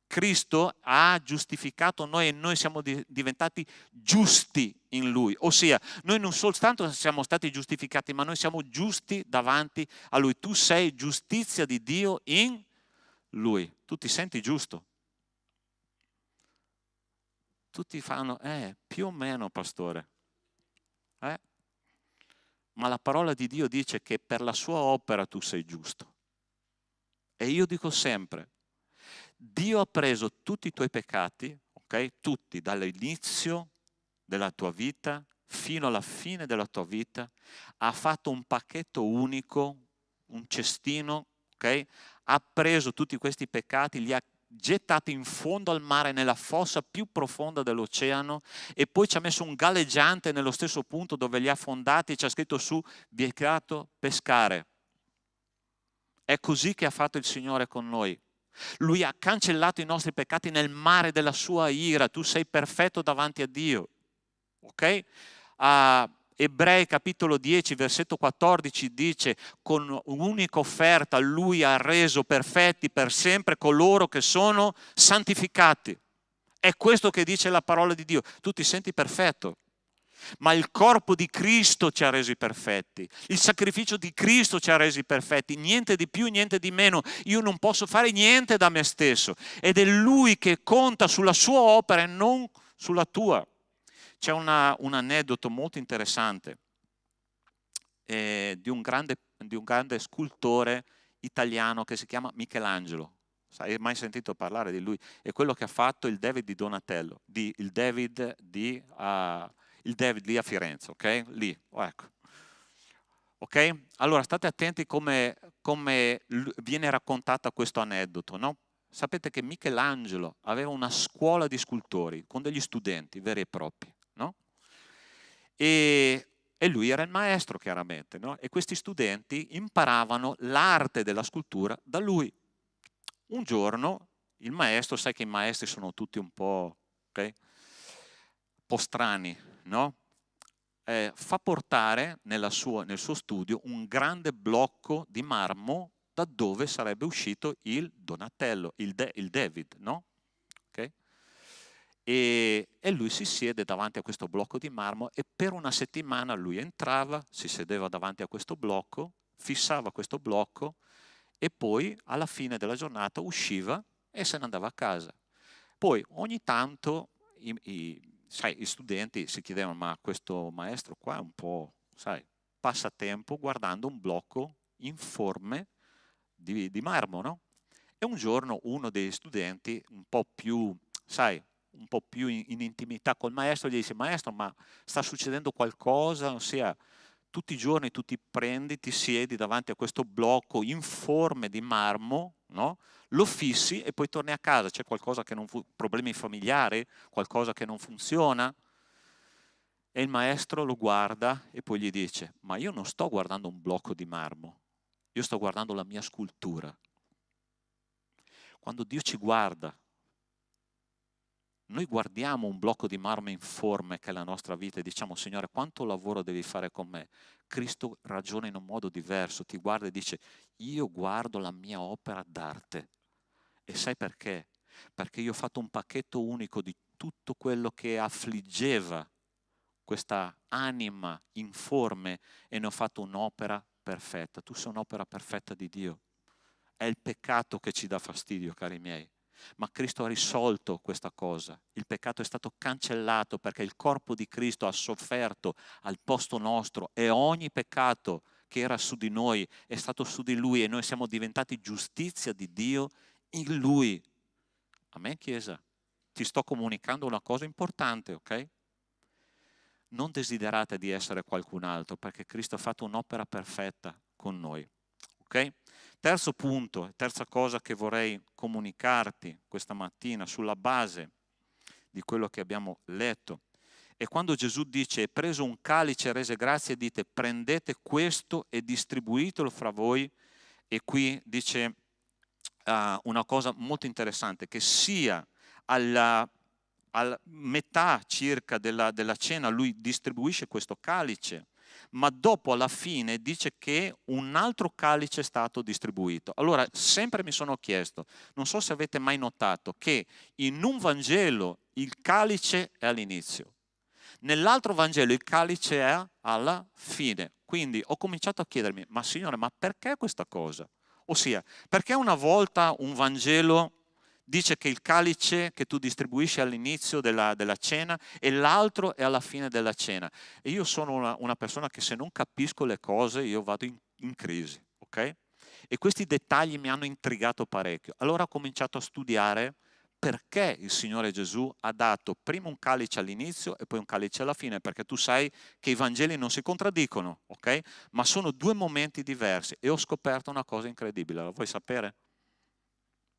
Cristo ha giustificato noi e noi siamo diventati giusti in Lui. Ossia, noi non soltanto siamo stati giustificati, ma noi siamo giusti davanti a Lui. Tu sei giustizia di Dio in Lui. Tu ti senti giusto? Tutti fanno, più o meno, pastore. Ma la parola di Dio dice che per la sua opera tu sei giusto. E io dico sempre, Dio ha preso tutti i tuoi peccati, ok? Tutti, dall'inizio della tua vita fino alla fine della tua vita, ha fatto un pacchetto unico, un cestino, ok? Ha preso tutti questi peccati, li ha gettati in fondo al mare, nella fossa più profonda dell'oceano, e poi ci ha messo un galleggiante nello stesso punto dove li ha fondati e ci ha scritto su: vietato pescare. È così che ha fatto il Signore con noi. Lui ha cancellato i nostri peccati nel mare della sua ira. Tu sei perfetto davanti a Dio. Ok? Ebrei capitolo 10 versetto 14 dice: con un'unica offerta lui ha reso perfetti per sempre coloro che sono santificati. È questo che dice la parola di Dio. Tu ti senti perfetto, ma il corpo di Cristo ci ha resi perfetti, il sacrificio di Cristo ci ha resi perfetti, niente di più, niente di meno. Io non posso fare niente da me stesso, ed è Lui che conta sulla sua opera e non sulla tua. C'è un aneddoto molto interessante di un grande scultore italiano che si chiama Michelangelo. Hai mai sentito parlare di lui? È quello che ha fatto il David di Donatello, il David lì a Firenze, ok? Lì, ecco. Ok? Allora state attenti come viene raccontata questo aneddoto, no? Sapete che Michelangelo aveva una scuola di scultori con degli studenti veri e propri, no? E lui era il maestro, chiaramente, no? E questi studenti imparavano l'arte della scultura da lui. Un giorno il maestro, sai che i maestri sono tutti un po', okay? Un po' strani, no? Fa portare nel suo studio un grande blocco di marmo da dove sarebbe uscito il Donatello, il David, no? Okay? E lui si siede davanti a questo blocco di marmo, e per una settimana lui entrava, si sedeva davanti a questo blocco, fissava questo blocco, e poi alla fine della giornata usciva e se ne andava a casa. Poi ogni tanto i studenti si chiedevano: ma questo maestro qua è un po', passa tempo guardando un blocco informe di marmo, no? E un giorno uno degli studenti, un po' più in intimità col maestro, gli dice: maestro, ma sta succedendo qualcosa? Ossia, tutti i giorni tu ti siedi davanti a questo blocco informe di marmo, no? Lo fissi e poi torni a casa. C'è qualcosa che problemi familiari? Qualcosa che non funziona? E il maestro lo guarda e poi gli dice: ma io non sto guardando un blocco di marmo, io sto guardando la mia scultura. Quando Dio ci guarda, noi guardiamo un blocco di marmo informe che è la nostra vita e diciamo: Signore, quanto lavoro devi fare con me? Cristo ragiona in un modo diverso, ti guarda e dice: io guardo la mia opera d'arte. E sai perché? Perché io ho fatto un pacchetto unico di tutto quello che affliggeva questa anima informe e ne ho fatto un'opera perfetta. Tu sei un'opera perfetta di Dio. È il peccato che ci dà fastidio, cari miei. Ma Cristo ha risolto questa cosa. Il peccato è stato cancellato perché il corpo di Cristo ha sofferto al posto nostro, e ogni peccato che era su di noi è stato su di Lui, e noi siamo diventati giustizia di Dio in Lui. Amen, Chiesa? Ti sto comunicando una cosa importante, ok? Non desiderate di essere qualcun altro, perché Cristo ha fatto un'opera perfetta con noi, ok? Terzo punto, terza cosa che vorrei comunicarti questa mattina sulla base di quello che abbiamo letto, è quando Gesù dice: preso un calice e rese grazie, dite: prendete questo e distribuitelo fra voi. E qui dice una cosa molto interessante, che sia alla metà circa della cena lui distribuisce questo calice, ma dopo alla fine dice che un altro calice è stato distribuito. Allora sempre mi sono chiesto, non so se avete mai notato, che in un Vangelo il calice è all'inizio, nell'altro Vangelo il calice è alla fine. Quindi ho cominciato a chiedermi: ma Signore, ma perché questa cosa? Ossia, perché una volta un Vangelo dice che il calice che tu distribuisci all'inizio della cena e l'altro è alla fine della cena. E io sono una persona che se non capisco le cose io vado in crisi, ok? E questi dettagli mi hanno intrigato parecchio. Allora ho cominciato a studiare perché il Signore Gesù ha dato prima un calice all'inizio e poi un calice alla fine, perché tu sai che i Vangeli non si contraddicono, ok? Ma sono due momenti diversi e ho scoperto una cosa incredibile. La vuoi sapere?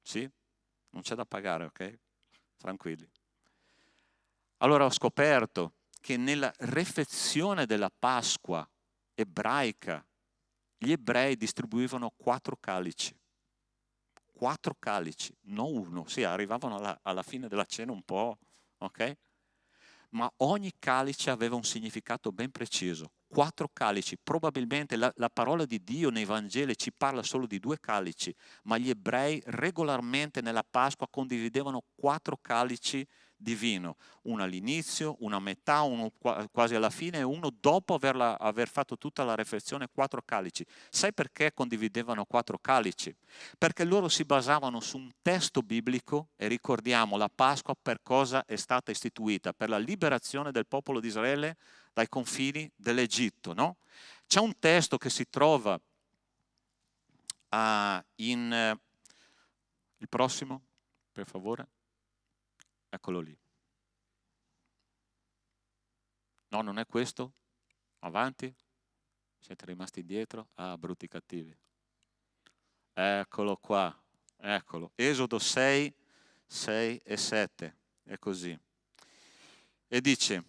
Sì? Non c'è da pagare, ok? Tranquilli. Allora ho scoperto che nella refezione della Pasqua ebraica gli ebrei distribuivano 4 calici. 4 calici, non uno. Sì, arrivavano alla fine della cena un po', ok? Ma ogni calice aveva un significato ben preciso. 4 calici, probabilmente la parola di Dio nei Vangeli ci parla solo di 2 calici, ma gli ebrei regolarmente nella Pasqua condividevano 4 calici di vino, uno all'inizio, uno a metà, uno quasi alla fine e uno dopo aver fatto tutta la refezione, 4 calici. Sai perché condividevano 4 calici? Perché loro si basavano su un testo biblico e ricordiamo la Pasqua per cosa è stata istituita, per la liberazione del popolo di Israele dai confini dell'Egitto, no? C'è un testo che si trova il prossimo, per favore. Eccolo lì. No, non è questo. Avanti. Siete rimasti dietro? Ah, brutti cattivi. Eccolo qua. Eccolo. Esodo 6, 6 e 7. È così. E dice: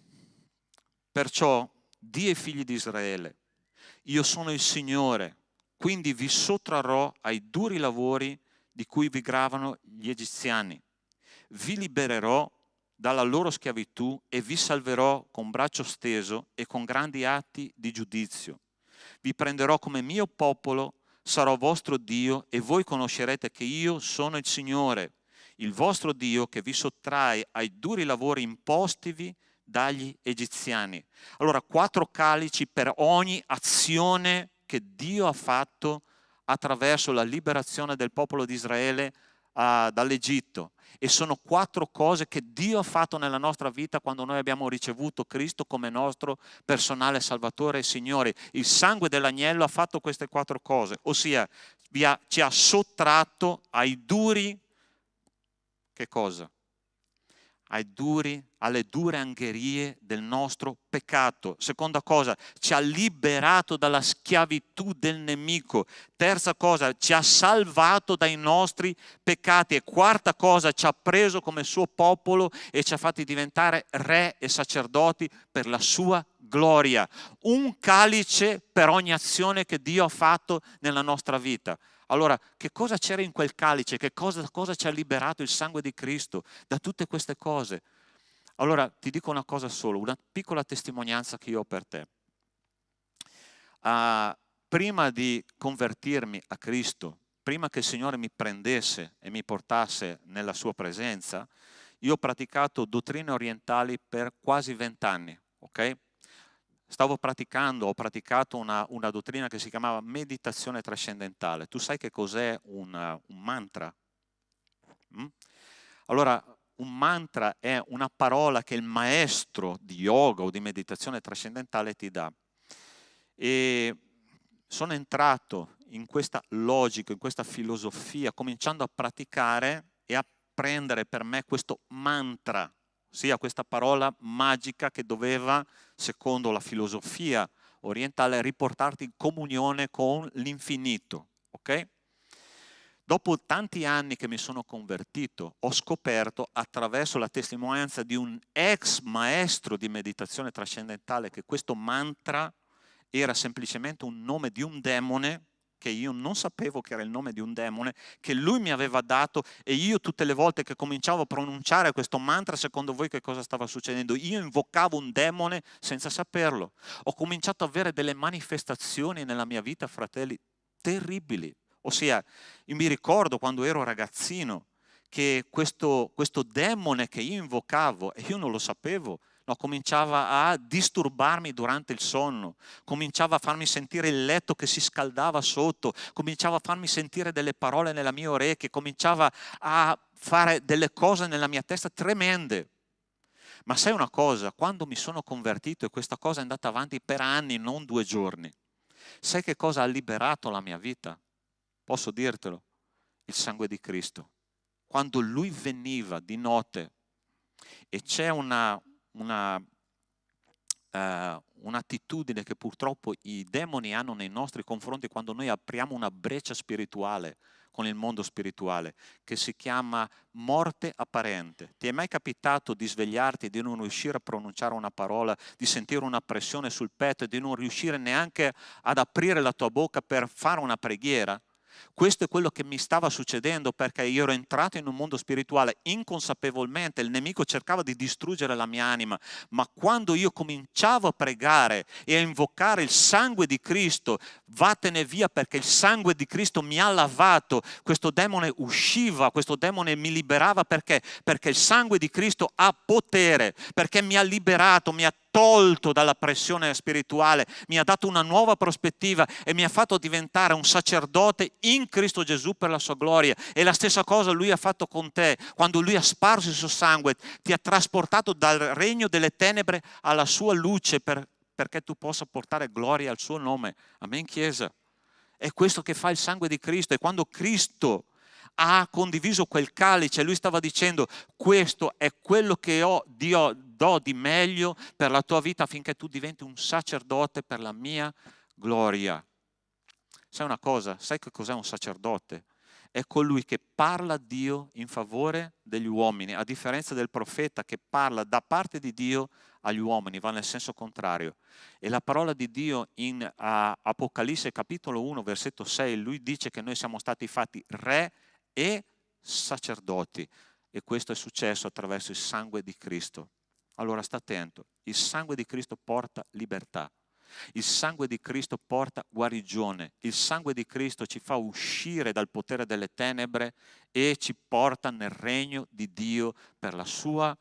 perciò di ai figli di Israele, io sono il Signore, quindi vi sottrarrò ai duri lavori di cui vi gravano gli egiziani. Vi libererò dalla loro schiavitù e vi salverò con braccio steso e con grandi atti di giudizio. Vi prenderò come mio popolo, sarò vostro Dio e voi conoscerete che io sono il Signore, il vostro Dio che vi sottrae ai duri lavori impostivi dagli egiziani. Allora, 4 calici per ogni azione che Dio ha fatto attraverso la liberazione del popolo di Israele dall'Egitto. E sono 4 cose che Dio ha fatto nella nostra vita quando noi abbiamo ricevuto Cristo come nostro personale Salvatore e Signore. Il sangue dell'agnello ha fatto queste 4 cose, ossia ci ha sottratto ai duri, che cosa? Alle dure angherie del nostro peccato. Seconda cosa, ci ha liberato dalla schiavitù del nemico. Terza cosa, ci ha salvato dai nostri peccati. E quarta cosa, ci ha preso come suo popolo e ci ha fatti diventare re e sacerdoti per la sua gloria. Un calice per ogni azione che Dio ha fatto nella nostra vita. Allora, che cosa c'era in quel calice? Che cosa ci ha liberato il sangue di Cristo da tutte queste cose? Allora, ti dico una cosa solo, una piccola testimonianza che io ho per te. Prima di convertirmi a Cristo, prima che il Signore mi prendesse e mi portasse nella sua presenza, io ho praticato dottrine orientali per quasi 20 anni, ok? Ho praticato una dottrina che si chiamava meditazione trascendentale. Tu sai che cos'è un mantra? Allora, un mantra è una parola che il maestro di yoga o di meditazione trascendentale ti dà. E sono entrato in questa logica, in questa filosofia, cominciando a praticare e a prendere per me questo mantra, ossia questa parola magica che doveva, secondo la filosofia orientale, riportarti in comunione con l'infinito, ok? Dopo tanti anni che mi sono convertito, ho scoperto attraverso la testimonianza di un ex maestro di meditazione trascendentale che questo mantra era semplicemente un nome di un demone, che io non sapevo che era il nome di un demone, che lui mi aveva dato, e io tutte le volte che cominciavo a pronunciare questo mantra, secondo voi che cosa stava succedendo? Io invocavo un demone senza saperlo. Ho cominciato ad avere delle manifestazioni nella mia vita, fratelli, terribili. Ossia, io mi ricordo quando ero ragazzino che questo demone che io invocavo, e io non lo sapevo, no, cominciava a disturbarmi durante il sonno, cominciava a farmi sentire il letto che si scaldava sotto, cominciava a farmi sentire delle parole nella mia orecchia, cominciava a fare delle cose nella mia testa tremende. Ma sai una cosa? Quando mi sono convertito e questa cosa è andata avanti per anni, non 2 giorni, sai che cosa ha liberato la mia vita? Posso dirtelo? Il sangue di Cristo. Quando Lui veniva di notte, e c'è un'attitudine che purtroppo i demoni hanno nei nostri confronti quando noi apriamo una breccia spirituale con il mondo spirituale, che si chiama morte apparente. Ti è mai capitato di svegliarti e di non riuscire a pronunciare una parola, di sentire una pressione sul petto e di non riuscire neanche ad aprire la tua bocca per fare una preghiera? Questo è quello che mi stava succedendo, perché io ero entrato in un mondo spirituale inconsapevolmente, il nemico cercava di distruggere la mia anima, ma quando io cominciavo a pregare e a invocare il sangue di Cristo, vattene via perché il sangue di Cristo mi ha lavato, questo demone usciva, questo demone mi liberava, perché il sangue di Cristo ha potere, perché mi ha liberato, mi ha tolto dalla pressione spirituale, mi ha dato una nuova prospettiva e mi ha fatto diventare un sacerdote in Cristo Gesù per la sua gloria. E la stessa cosa Lui ha fatto con te, quando Lui ha sparso il suo sangue, ti ha trasportato dal regno delle tenebre alla sua luce perché tu possa portare gloria al suo nome. Amen, Chiesa. È questo che fa il sangue di Cristo. E quando Cristo ha condiviso quel calice, Lui stava dicendo: questo è quello che do di meglio per la tua vita, affinché tu diventi un sacerdote per la mia gloria. Sai una cosa? Sai che cos'è un sacerdote? È colui che parla a Dio in favore degli uomini, a differenza del profeta che parla da parte di Dio agli uomini, va nel senso contrario. E la parola di Dio in Apocalisse capitolo 1 versetto 6, Lui dice che noi siamo stati fatti re e sacerdoti, e questo è successo attraverso il sangue di Cristo. Allora sta attento, il sangue di Cristo porta libertà, il sangue di Cristo porta guarigione, il sangue di Cristo ci fa uscire dal potere delle tenebre e ci porta nel regno di Dio per la sua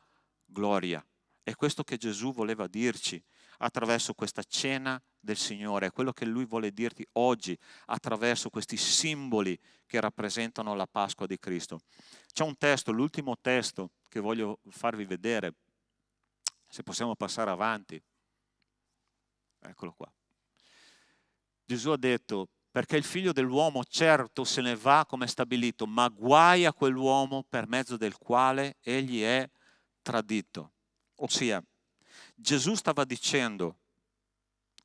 gloria. È questo che Gesù voleva dirci attraverso questa cena del Signore, è quello che Lui vuole dirti oggi attraverso questi simboli che rappresentano la Pasqua di Cristo. C'è un testo, l'ultimo testo che voglio farvi vedere, se possiamo passare avanti. Eccolo qua. Gesù ha detto: perché il figlio dell'uomo certo se ne va come stabilito, ma guai a quell'uomo per mezzo del quale egli è tradito. Ossia, Gesù stava dicendo,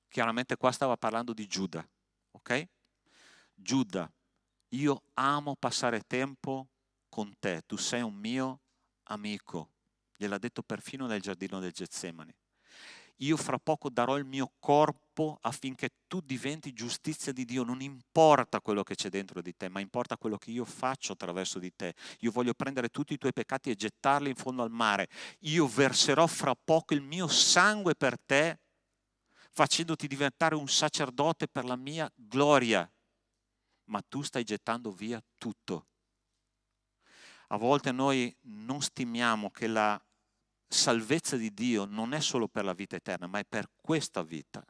chiaramente qua stava parlando di Giuda, ok? Giuda, io amo passare tempo con te, tu sei un mio amico. Gliel'ha detto perfino nel giardino del Getsemani. Io fra poco darò il mio corpo affinché tu diventi giustizia di Dio. Non importa quello che c'è dentro di te, ma importa quello che io faccio attraverso di te. Io voglio prendere tutti i tuoi peccati e gettarli in fondo al mare. Io verserò fra poco il mio sangue per te, facendoti diventare un sacerdote per la mia gloria. Ma tu stai gettando via tutto. A volte noi non stimiamo che la salvezza di Dio non è solo per la vita eterna, ma è per questa vita.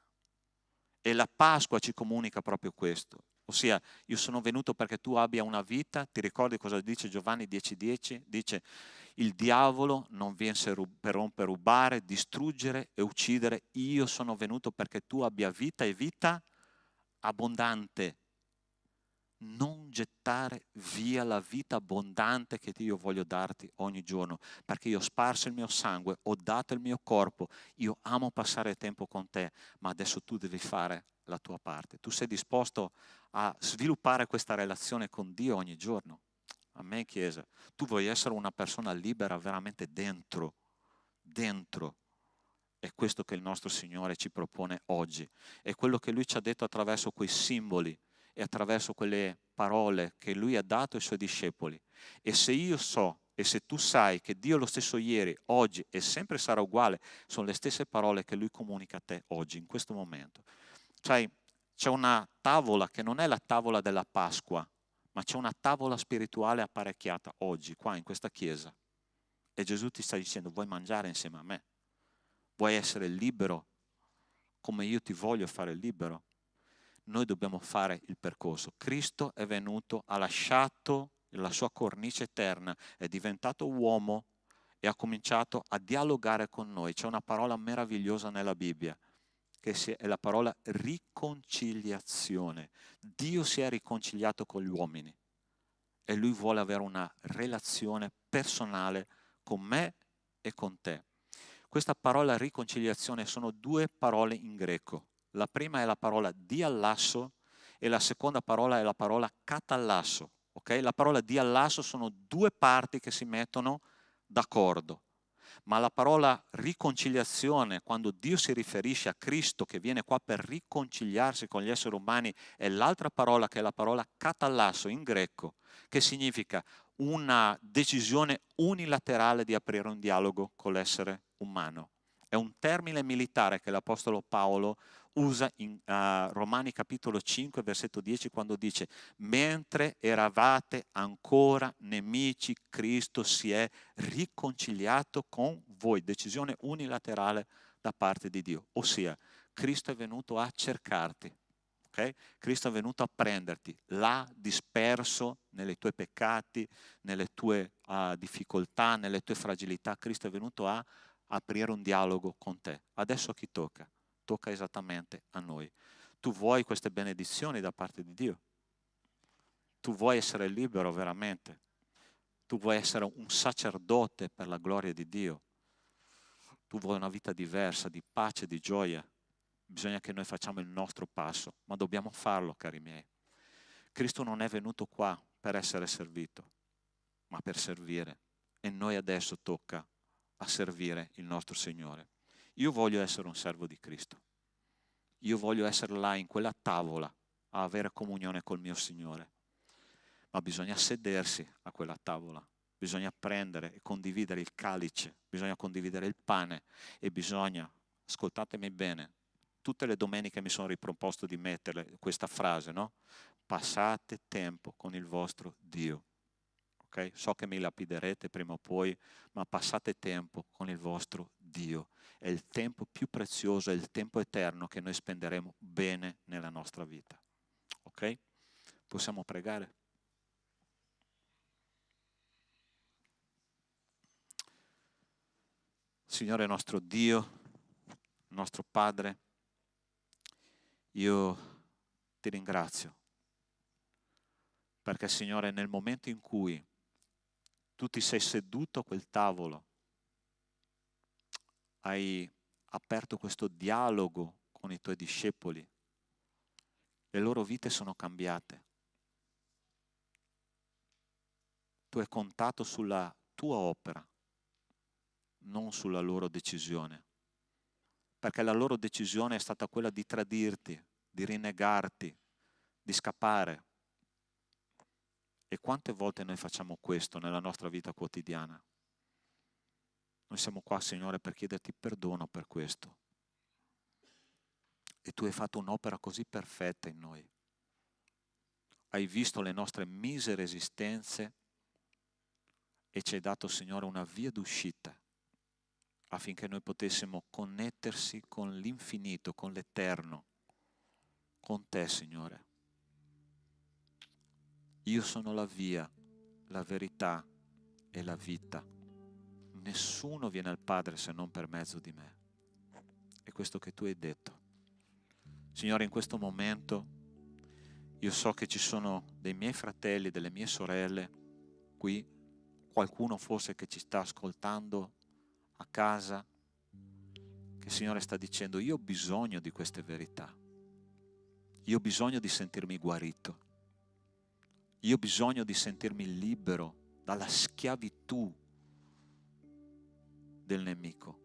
E la Pasqua ci comunica proprio questo. Ossia, io sono venuto perché tu abbia una vita. Ti ricordi cosa dice Giovanni 10:10? Dice: il diavolo non viene per rubare, distruggere e uccidere. Io sono venuto perché tu abbia vita e vita abbondante. Non gettare via la vita abbondante che io voglio darti ogni giorno, perché io ho sparso il mio sangue, ho dato il mio corpo, io amo passare tempo con te, ma adesso tu devi fare la tua parte. Tu sei disposto a sviluppare questa relazione con Dio ogni giorno? Amen, Chiesa. Tu vuoi essere una persona libera veramente dentro. È questo che il nostro Signore ci propone oggi. È quello che Lui ci ha detto attraverso quei simboli e attraverso quelle parole che Lui ha dato ai Suoi discepoli. E se io so, e se tu sai che Dio lo stesso ieri, oggi e sempre sarà uguale, sono le stesse parole che Lui comunica a te oggi, in questo momento. Sai, c'è una tavola che non è la tavola della Pasqua, ma c'è una tavola spirituale apparecchiata oggi, qua in questa chiesa. E Gesù ti sta dicendo: vuoi mangiare insieme a me? Vuoi essere libero come io ti voglio fare libero? Noi dobbiamo fare il percorso. Cristo è venuto, ha lasciato la sua cornice eterna, è diventato uomo e ha cominciato a dialogare con noi. C'è una parola meravigliosa nella Bibbia, che è la parola riconciliazione. Dio si è riconciliato con gli uomini e Lui vuole avere una relazione personale con me e con te. Questa parola riconciliazione sono due parole in greco. La prima è la parola diallasso e la seconda parola è la parola katallasso. Okay? La parola diallasso sono due parti che si mettono d'accordo. Ma la parola riconciliazione, quando Dio si riferisce a Cristo che viene qua per riconciliarsi con gli esseri umani, è l'altra parola che è la parola katallasso in greco, che significa una decisione unilaterale di aprire un dialogo con l'essere umano. È un termine militare che l'Apostolo Paolo usa in Romani capitolo 5, versetto 10, quando dice: mentre eravate ancora nemici, Cristo si è riconciliato con voi. Decisione unilaterale da parte di Dio. Ossia, Cristo è venuto a cercarti. Okay? Cristo è venuto a prenderti, l'ha disperso nei tuoi peccati, nelle tue difficoltà, nelle tue fragilità. Cristo è venuto a aprire un dialogo con te. Adesso a chi tocca? Tocca esattamente a noi. Tu vuoi queste benedizioni da parte di Dio? Tu vuoi essere libero veramente? Tu vuoi essere un sacerdote per la gloria di Dio? Tu vuoi una vita diversa, di pace, di gioia? Bisogna che noi facciamo il nostro passo, ma dobbiamo farlo, cari miei. Cristo non è venuto qua per essere servito, ma per servire. E noi adesso tocca a servire il nostro Signore. Io voglio essere un servo di Cristo. Io voglio essere là in quella tavola a avere comunione col mio Signore. Ma bisogna sedersi a quella tavola. Bisogna prendere e condividere il calice. Bisogna condividere il pane. E bisogna, ascoltatemi bene, tutte le domeniche mi sono riproposto di mettere questa frase, no? Passate tempo con il vostro Dio. Okay? So che mi lapiderete prima o poi, ma passate tempo con il vostro Dio. È il tempo più prezioso, è il tempo eterno che noi spenderemo bene nella nostra vita. Ok? Possiamo pregare? Signore nostro Dio, nostro Padre, io ti ringrazio perché, Signore, nel momento in cui tu ti sei seduto a quel tavolo, hai aperto questo dialogo con i tuoi discepoli, le loro vite sono cambiate. Tu hai contato sulla tua opera, non sulla loro decisione, perché la loro decisione è stata quella di tradirti, di rinnegarti, di scappare. E quante volte noi facciamo questo nella nostra vita quotidiana? Noi siamo qua, Signore, per chiederti perdono per questo. E tu hai fatto un'opera così perfetta in noi. Hai visto le nostre misere esistenze e ci hai dato, Signore, una via d'uscita affinché noi potessimo connettersi con l'infinito, con l'eterno, con te, Signore. Io sono la via, la verità e la vita. Nessuno viene al Padre se non per mezzo di me. È questo che tu hai detto. Signore, in questo momento io so che ci sono dei miei fratelli, delle mie sorelle qui, qualcuno forse che ci sta ascoltando a casa, che, Signore, sta dicendo: io ho bisogno di queste verità. Io ho bisogno di sentirmi guarito. Io ho bisogno di sentirmi libero dalla schiavitù del nemico.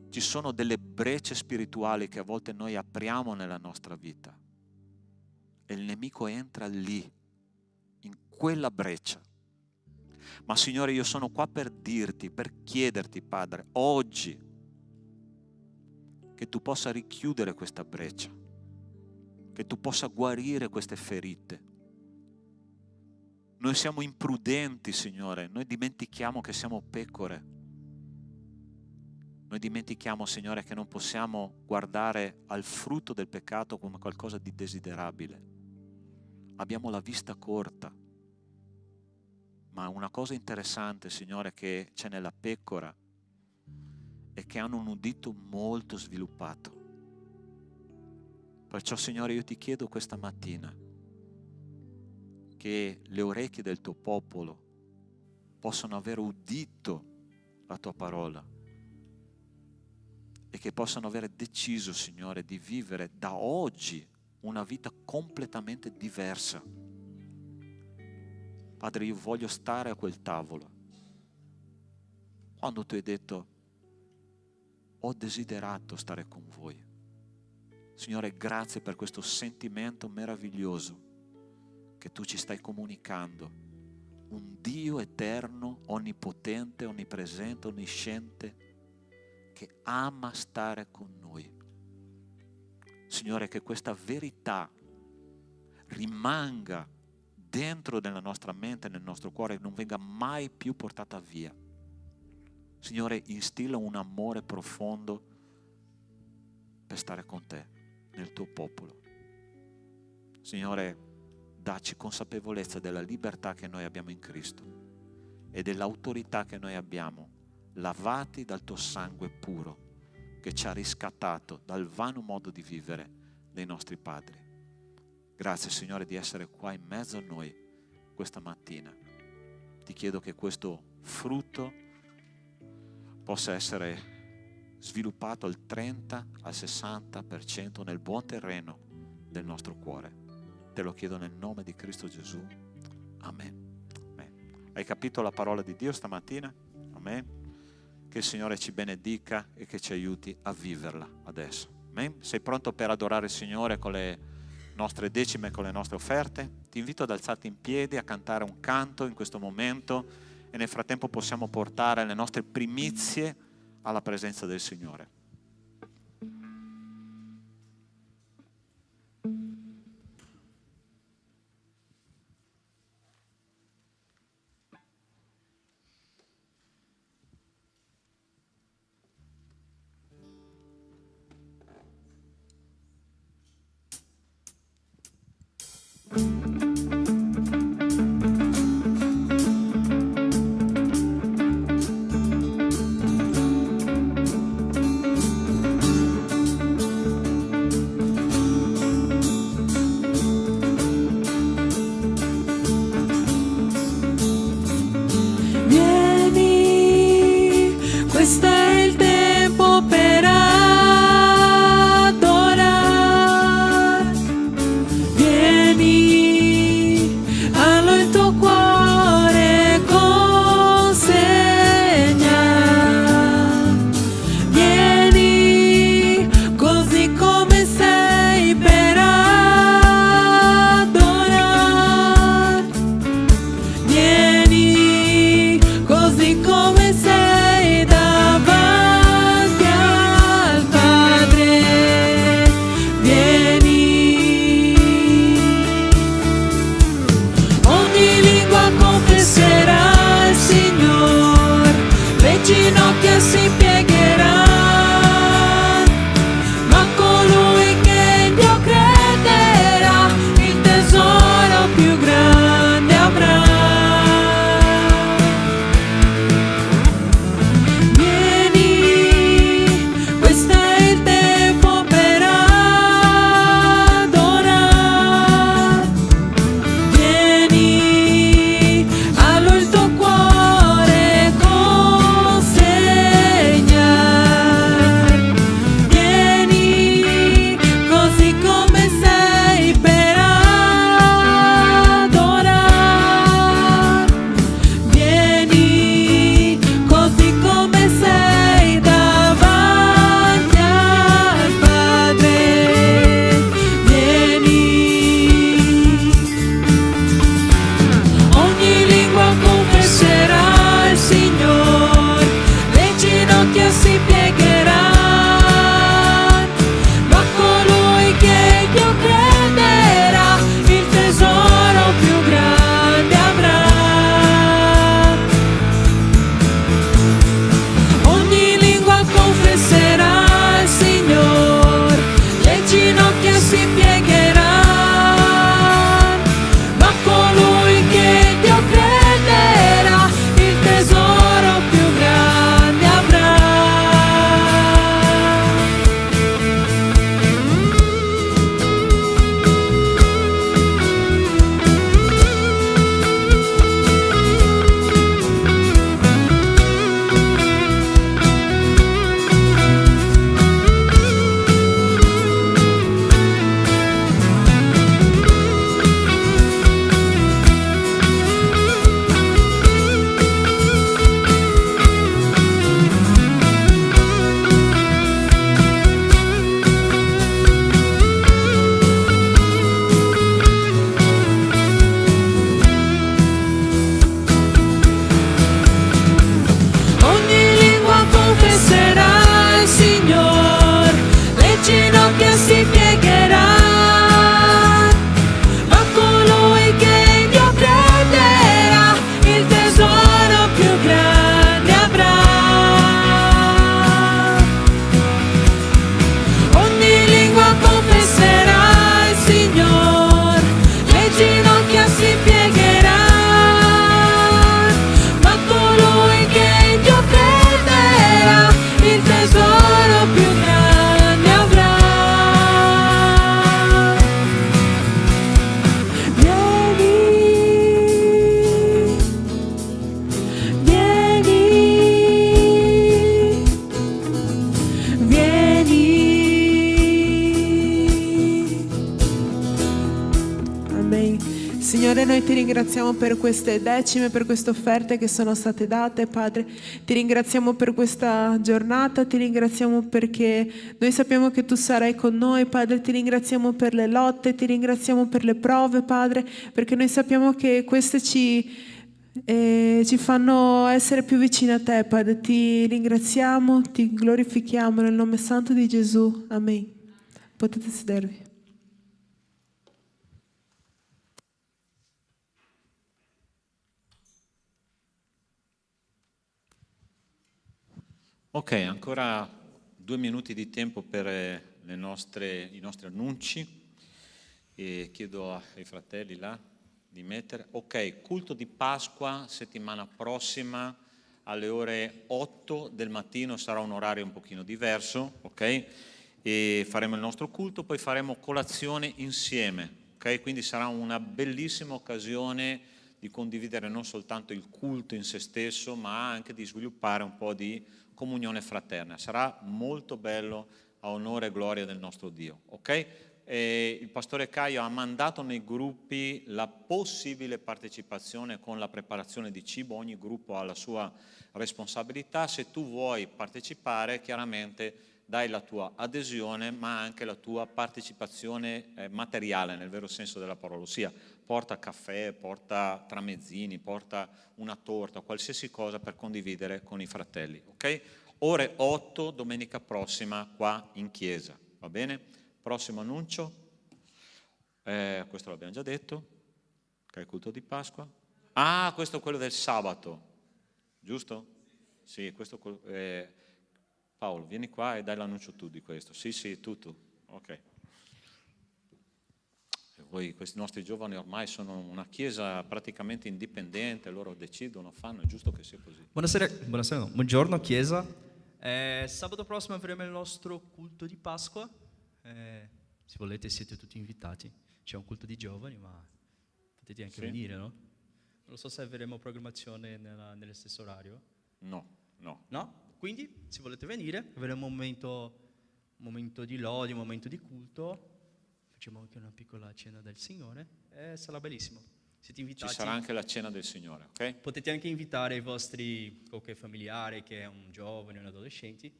Ci sono delle brecce spirituali che a volte noi apriamo nella nostra vita e il nemico entra lì, in quella breccia. Ma, Signore, io sono qua per dirti, per chiederti, Padre, oggi che tu possa richiudere questa breccia, che tu possa guarire queste ferite. Noi siamo imprudenti, Signore, noi dimentichiamo che siamo pecore. Noi dimentichiamo, Signore, che non possiamo guardare al frutto del peccato come qualcosa di desiderabile. Abbiamo la vista corta. Ma una cosa interessante, Signore, che c'è nella pecora è che hanno un udito molto sviluppato. Perciò, Signore, io ti chiedo questa mattina che le orecchie del tuo popolo possano aver udito la tua parola e che possano avere deciso, Signore, di vivere da oggi una vita completamente diversa. Padre, io voglio stare a quel tavolo. Quando tu hai detto, ho desiderato stare con voi. Signore, grazie per questo sentimento meraviglioso che tu ci stai comunicando. Un Dio eterno, onnipotente, onnipresente, onnisciente, che ama stare con noi. Signore, che questa verità rimanga dentro nella nostra mente, nel nostro cuore, e non venga mai più portata via. Signore, instilla un amore profondo per stare con te, nel tuo popolo. Signore, dacci consapevolezza della libertà che noi abbiamo in Cristo e dell'autorità che noi abbiamo, lavati dal tuo sangue puro, che ci ha riscattato dal vano modo di vivere dei nostri padri. Grazie, Signore, di essere qua in mezzo a noi questa mattina. Ti chiedo che questo frutto possa essere sviluppato al 30, al 60% nel buon terreno del nostro cuore. Te lo chiedo nel nome di Cristo Gesù. Amen. Amen. Hai capito la parola di Dio stamattina? Amen. Che il Signore ci benedica e che ci aiuti a viverla adesso. Amen. Sei pronto per adorare il Signore con le nostre decime, con le nostre offerte? Ti invito ad alzarti in piedi, a cantare un canto in questo momento e nel frattempo possiamo portare le nostre primizie alla presenza del Signore. ti ringraziamo per queste decime, per queste offerte che sono state date, Padre. Ti ringraziamo per questa giornata, ti ringraziamo perché noi sappiamo che tu sarai con noi, Padre. Ti ringraziamo per le lotte, ti ringraziamo per le prove, Padre, perché noi sappiamo che queste ci fanno essere più vicini a te, Padre. Ti ringraziamo, ti glorifichiamo nel nome santo di Gesù. Amen. Potete sedervi. Ok, ancora 2 minuti di tempo per i nostri annunci e chiedo ai fratelli là di mettere. Ok, culto di Pasqua settimana prossima alle ore 8 del mattino, sarà un orario un pochino diverso, ok? E faremo il nostro culto, poi faremo colazione insieme, ok? Quindi sarà una bellissima occasione di condividere non soltanto il culto in se stesso, ma anche di sviluppare un po' di comunione fraterna. Sarà molto bello, a onore e gloria del nostro Dio, ok? Il pastore Caio ha mandato nei gruppi la possibile partecipazione con la preparazione di cibo, ogni gruppo ha la sua responsabilità. Se tu vuoi partecipare, chiaramente dai la tua adesione, ma anche la tua partecipazione materiale, nel vero senso della parola, ossia porta caffè, porta tramezzini, porta una torta, qualsiasi cosa per condividere con i fratelli, ok? Ore 8, domenica prossima, qua in chiesa, va bene? Prossimo annuncio, questo l'abbiamo già detto, che è il culto di Pasqua. Ah, questo è quello del sabato, giusto? Sì, questo Paolo, vieni qua e dai l'annuncio tu di questo. Sì, tu, ok. E voi, questi nostri giovani ormai sono una chiesa praticamente indipendente, loro decidono, fanno, è giusto che sia così. Buonasera, no. Buongiorno chiesa. Sabato prossimo avremo il nostro culto di Pasqua. Se volete siete tutti invitati. C'è un culto di giovani, ma potete anche venire, no? Non so se avremo programmazione nello stesso orario. No? Quindi, se volete venire, avremo un momento di lode, un momento di culto. Facciamo anche una piccola cena del Signore e sarà bellissimo. Siete invitati. Ci sarà anche la cena del Signore, ok? Potete anche invitare i vostri qualche familiare che è un giovane, un adolescente.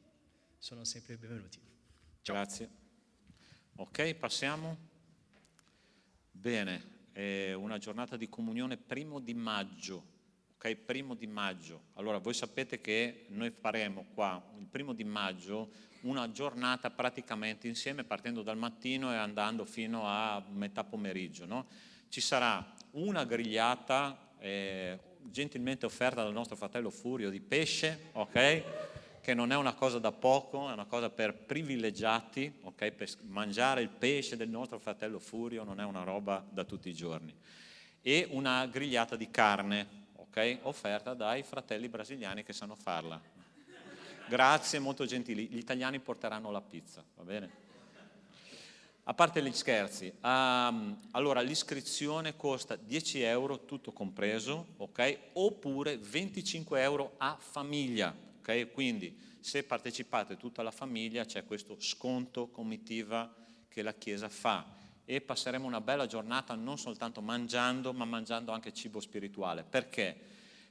Sono sempre benvenuti. Ciao. Grazie. Ok, passiamo. Bene, è una giornata di comunione 1° maggio. Ok, 1° maggio. Allora, voi sapete che noi faremo qua il 1° maggio una giornata praticamente insieme, partendo dal mattino e andando fino a metà pomeriggio, no? Ci sarà una grigliata gentilmente offerta dal nostro fratello Furio di pesce, ok? Che non è una cosa da poco, è una cosa per privilegiati, ok? Per mangiare il pesce del nostro fratello Furio non è una roba da tutti i giorni. E una grigliata di carne, ok? Offerta dai fratelli brasiliani che sanno farla. Grazie, molto gentili. Gli italiani porteranno la pizza, va bene? A parte gli scherzi, allora l'iscrizione costa 10 euro tutto compreso, ok? Oppure 25 euro a famiglia, ok? Quindi se partecipate tutta la famiglia c'è questo sconto comitiva che la Chiesa fa e passeremo una bella giornata non soltanto mangiando, ma mangiando anche cibo spirituale. Perché?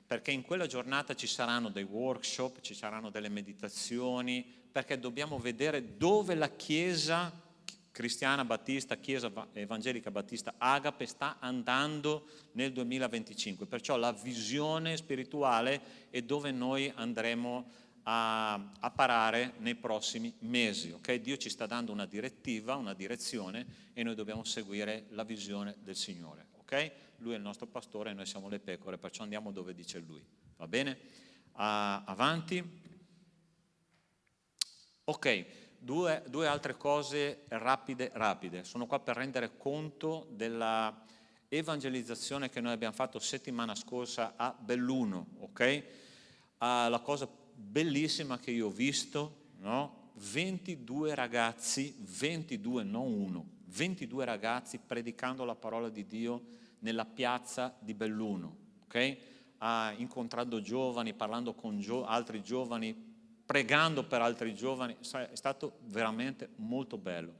Perché in quella giornata ci saranno dei workshop, ci saranno delle meditazioni, perché dobbiamo vedere dove la Chiesa cristiana battista, Chiesa evangelica battista Agape sta andando nel 2025. Perciò la visione spirituale è dove noi andremo a parare nei prossimi mesi. Okay? Dio ci sta dando una direttiva, una direzione e noi dobbiamo seguire la visione del Signore. Okay? Lui è il nostro pastore e noi siamo le pecore, perciò andiamo dove dice Lui. Va bene? Avanti. Ok, due altre cose rapide. Sono qua per rendere conto della evangelizzazione che noi abbiamo fatto settimana scorsa a Belluno. Ok? La cosa bellissima che io ho visto, no? 22 ragazzi, 22, non uno, 22 ragazzi predicando la parola di Dio nella piazza di Belluno, ok? Incontrando giovani, parlando con altri giovani, pregando per altri giovani, è stato veramente molto bello.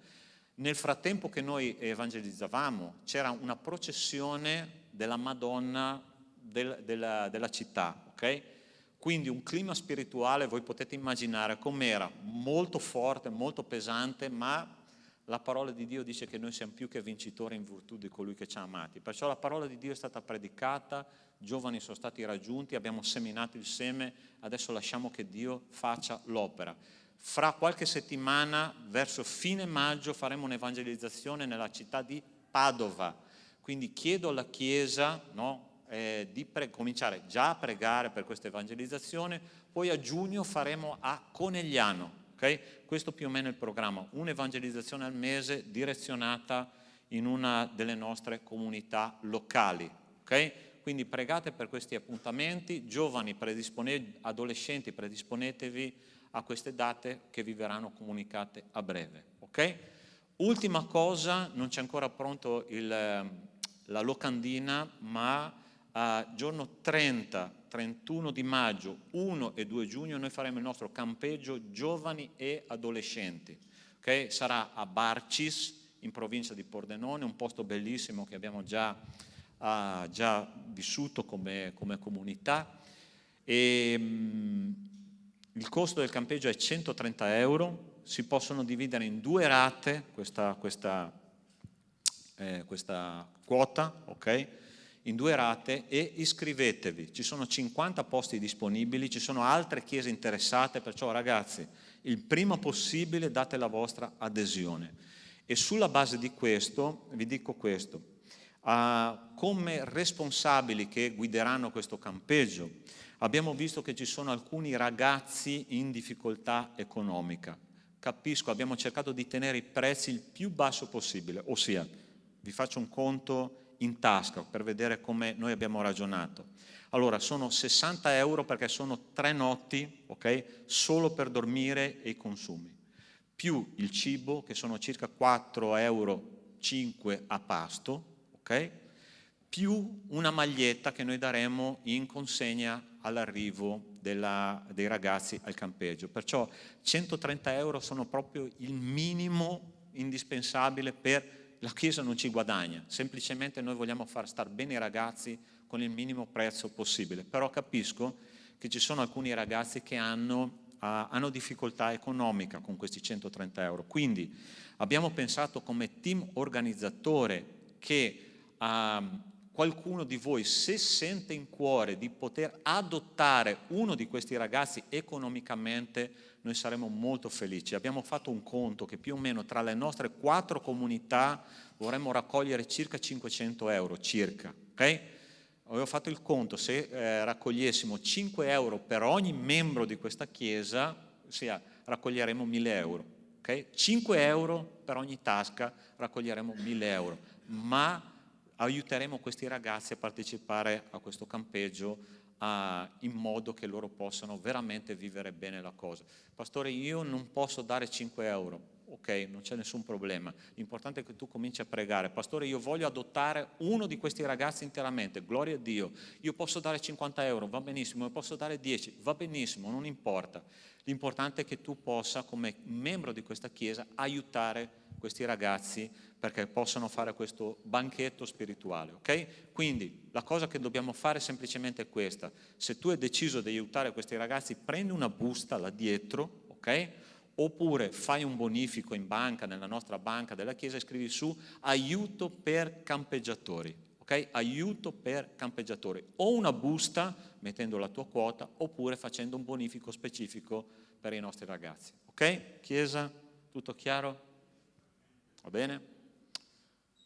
Nel frattempo che noi evangelizzavamo c'era una processione della Madonna della città, ok? Quindi un clima spirituale, voi potete immaginare com'era, molto forte, molto pesante, ma la parola di Dio dice che noi siamo più che vincitori in virtù di colui che ci ha amati. Perciò la parola di Dio è stata predicata, giovani sono stati raggiunti, abbiamo seminato il seme, adesso lasciamo che Dio faccia l'opera. Fra qualche settimana, verso fine maggio, faremo un'evangelizzazione nella città di Padova. Quindi chiedo alla Chiesa, di cominciare già a pregare per questa evangelizzazione, poi a giugno faremo a Conegliano. Okay? Questo più o meno è il programma, un'evangelizzazione al mese direzionata in una delle nostre comunità locali. Okay? Quindi pregate per questi appuntamenti, giovani, adolescenti, predisponetevi a queste date che vi verranno comunicate a breve. Okay? Ultima cosa, non c'è ancora pronto la locandina, ma giorno 30, 31 di maggio, 1 e 2 giugno noi faremo il nostro campeggio giovani e adolescenti. Okay? Sarà a Barcis, in provincia di Pordenone, un posto bellissimo che abbiamo già vissuto come comunità. E, il costo del campeggio è 130 euro, si possono dividere in 2 rate questa quota, ok? In 2 rate, e iscrivetevi, ci sono 50 posti disponibili, ci sono altre chiese interessate, perciò ragazzi, il prima possibile date la vostra adesione. E sulla base di questo, vi dico questo, come responsabili che guideranno questo campeggio, abbiamo visto che ci sono alcuni ragazzi in difficoltà economica. Capisco, abbiamo cercato di tenere i prezzi il più basso possibile, ossia, vi faccio un conto in tasca per vedere come noi abbiamo ragionato. Allora, sono 60 euro perché sono 3 notti, ok? Solo per dormire e i consumi, più il cibo che sono circa 4,5 euro a pasto, ok? Più una maglietta che noi daremo in consegna all'arrivo dei ragazzi al campeggio. Perciò 130 euro sono proprio il minimo indispensabile per la Chiesa, non ci guadagna, semplicemente noi vogliamo far star bene i ragazzi con il minimo prezzo possibile, però capisco che ci sono alcuni ragazzi che hanno difficoltà economica con questi 130 euro, quindi abbiamo pensato come team organizzatore che qualcuno di voi, se sente in cuore di poter adottare uno di questi ragazzi economicamente, noi saremo molto felici. Abbiamo fatto un conto che più o meno tra le nostre 4 comunità vorremmo raccogliere circa 500 euro, circa, ok? Avevo fatto il conto, se raccogliessimo 5 euro per ogni membro di questa chiesa, ossia raccoglieremo 1000 euro, ok? 5 euro per ogni tasca, raccoglieremo 1000 euro, ma aiuteremo questi ragazzi a partecipare a questo campeggio in modo che loro possano veramente vivere bene la cosa. Pastore, io non posso dare 5 euro, ok, non c'è nessun problema, l'importante è che tu cominci a pregare. Pastore, io voglio adottare uno di questi ragazzi interamente, gloria a Dio, io posso dare 50 euro, va benissimo, io posso dare 10, va benissimo, non importa. L'importante è che tu possa, come membro di questa chiesa, aiutare questi ragazzi perché possano fare questo banchetto spirituale, ok? Quindi la cosa che dobbiamo fare semplicemente è questa: se tu hai deciso di aiutare questi ragazzi, prendi una busta là dietro, ok? Oppure fai un bonifico in banca, nella nostra banca della chiesa, e scrivi su aiuto per campeggiatori, ok? Aiuto per campeggiatori, o una busta mettendo la tua quota, oppure facendo un bonifico specifico per i nostri ragazzi, ok? Chiesa, tutto chiaro? Va bene?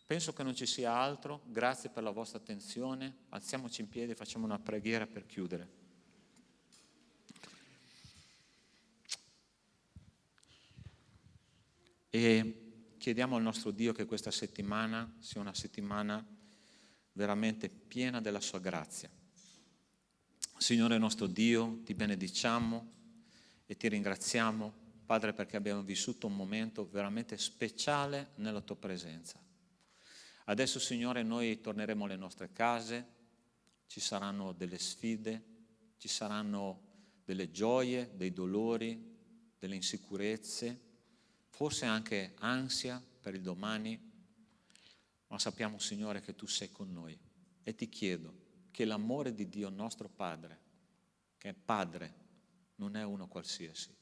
Penso che non ci sia altro, grazie per la vostra attenzione, alziamoci in piedi e facciamo una preghiera per chiudere. E chiediamo al nostro Dio che questa settimana sia una settimana veramente piena della sua grazia. Signore nostro Dio, ti benediciamo e ti ringraziamo, Padre, perché abbiamo vissuto un momento veramente speciale nella tua presenza. Adesso, Signore, noi torneremo alle nostre case, ci saranno delle sfide, ci saranno delle gioie, dei dolori, delle insicurezze, forse anche ansia per il domani, ma sappiamo, Signore, che tu sei con noi e ti chiedo che l'amore di Dio nostro Padre, che è Padre, non è uno qualsiasi,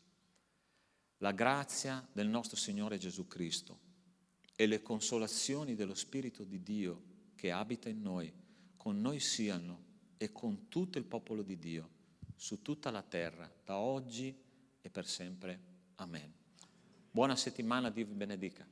la grazia del nostro Signore Gesù Cristo e le consolazioni dello Spirito di Dio che abita in noi, con noi siano e con tutto il popolo di Dio su tutta la terra, da oggi e per sempre. Amen. Buona settimana, Dio vi benedica.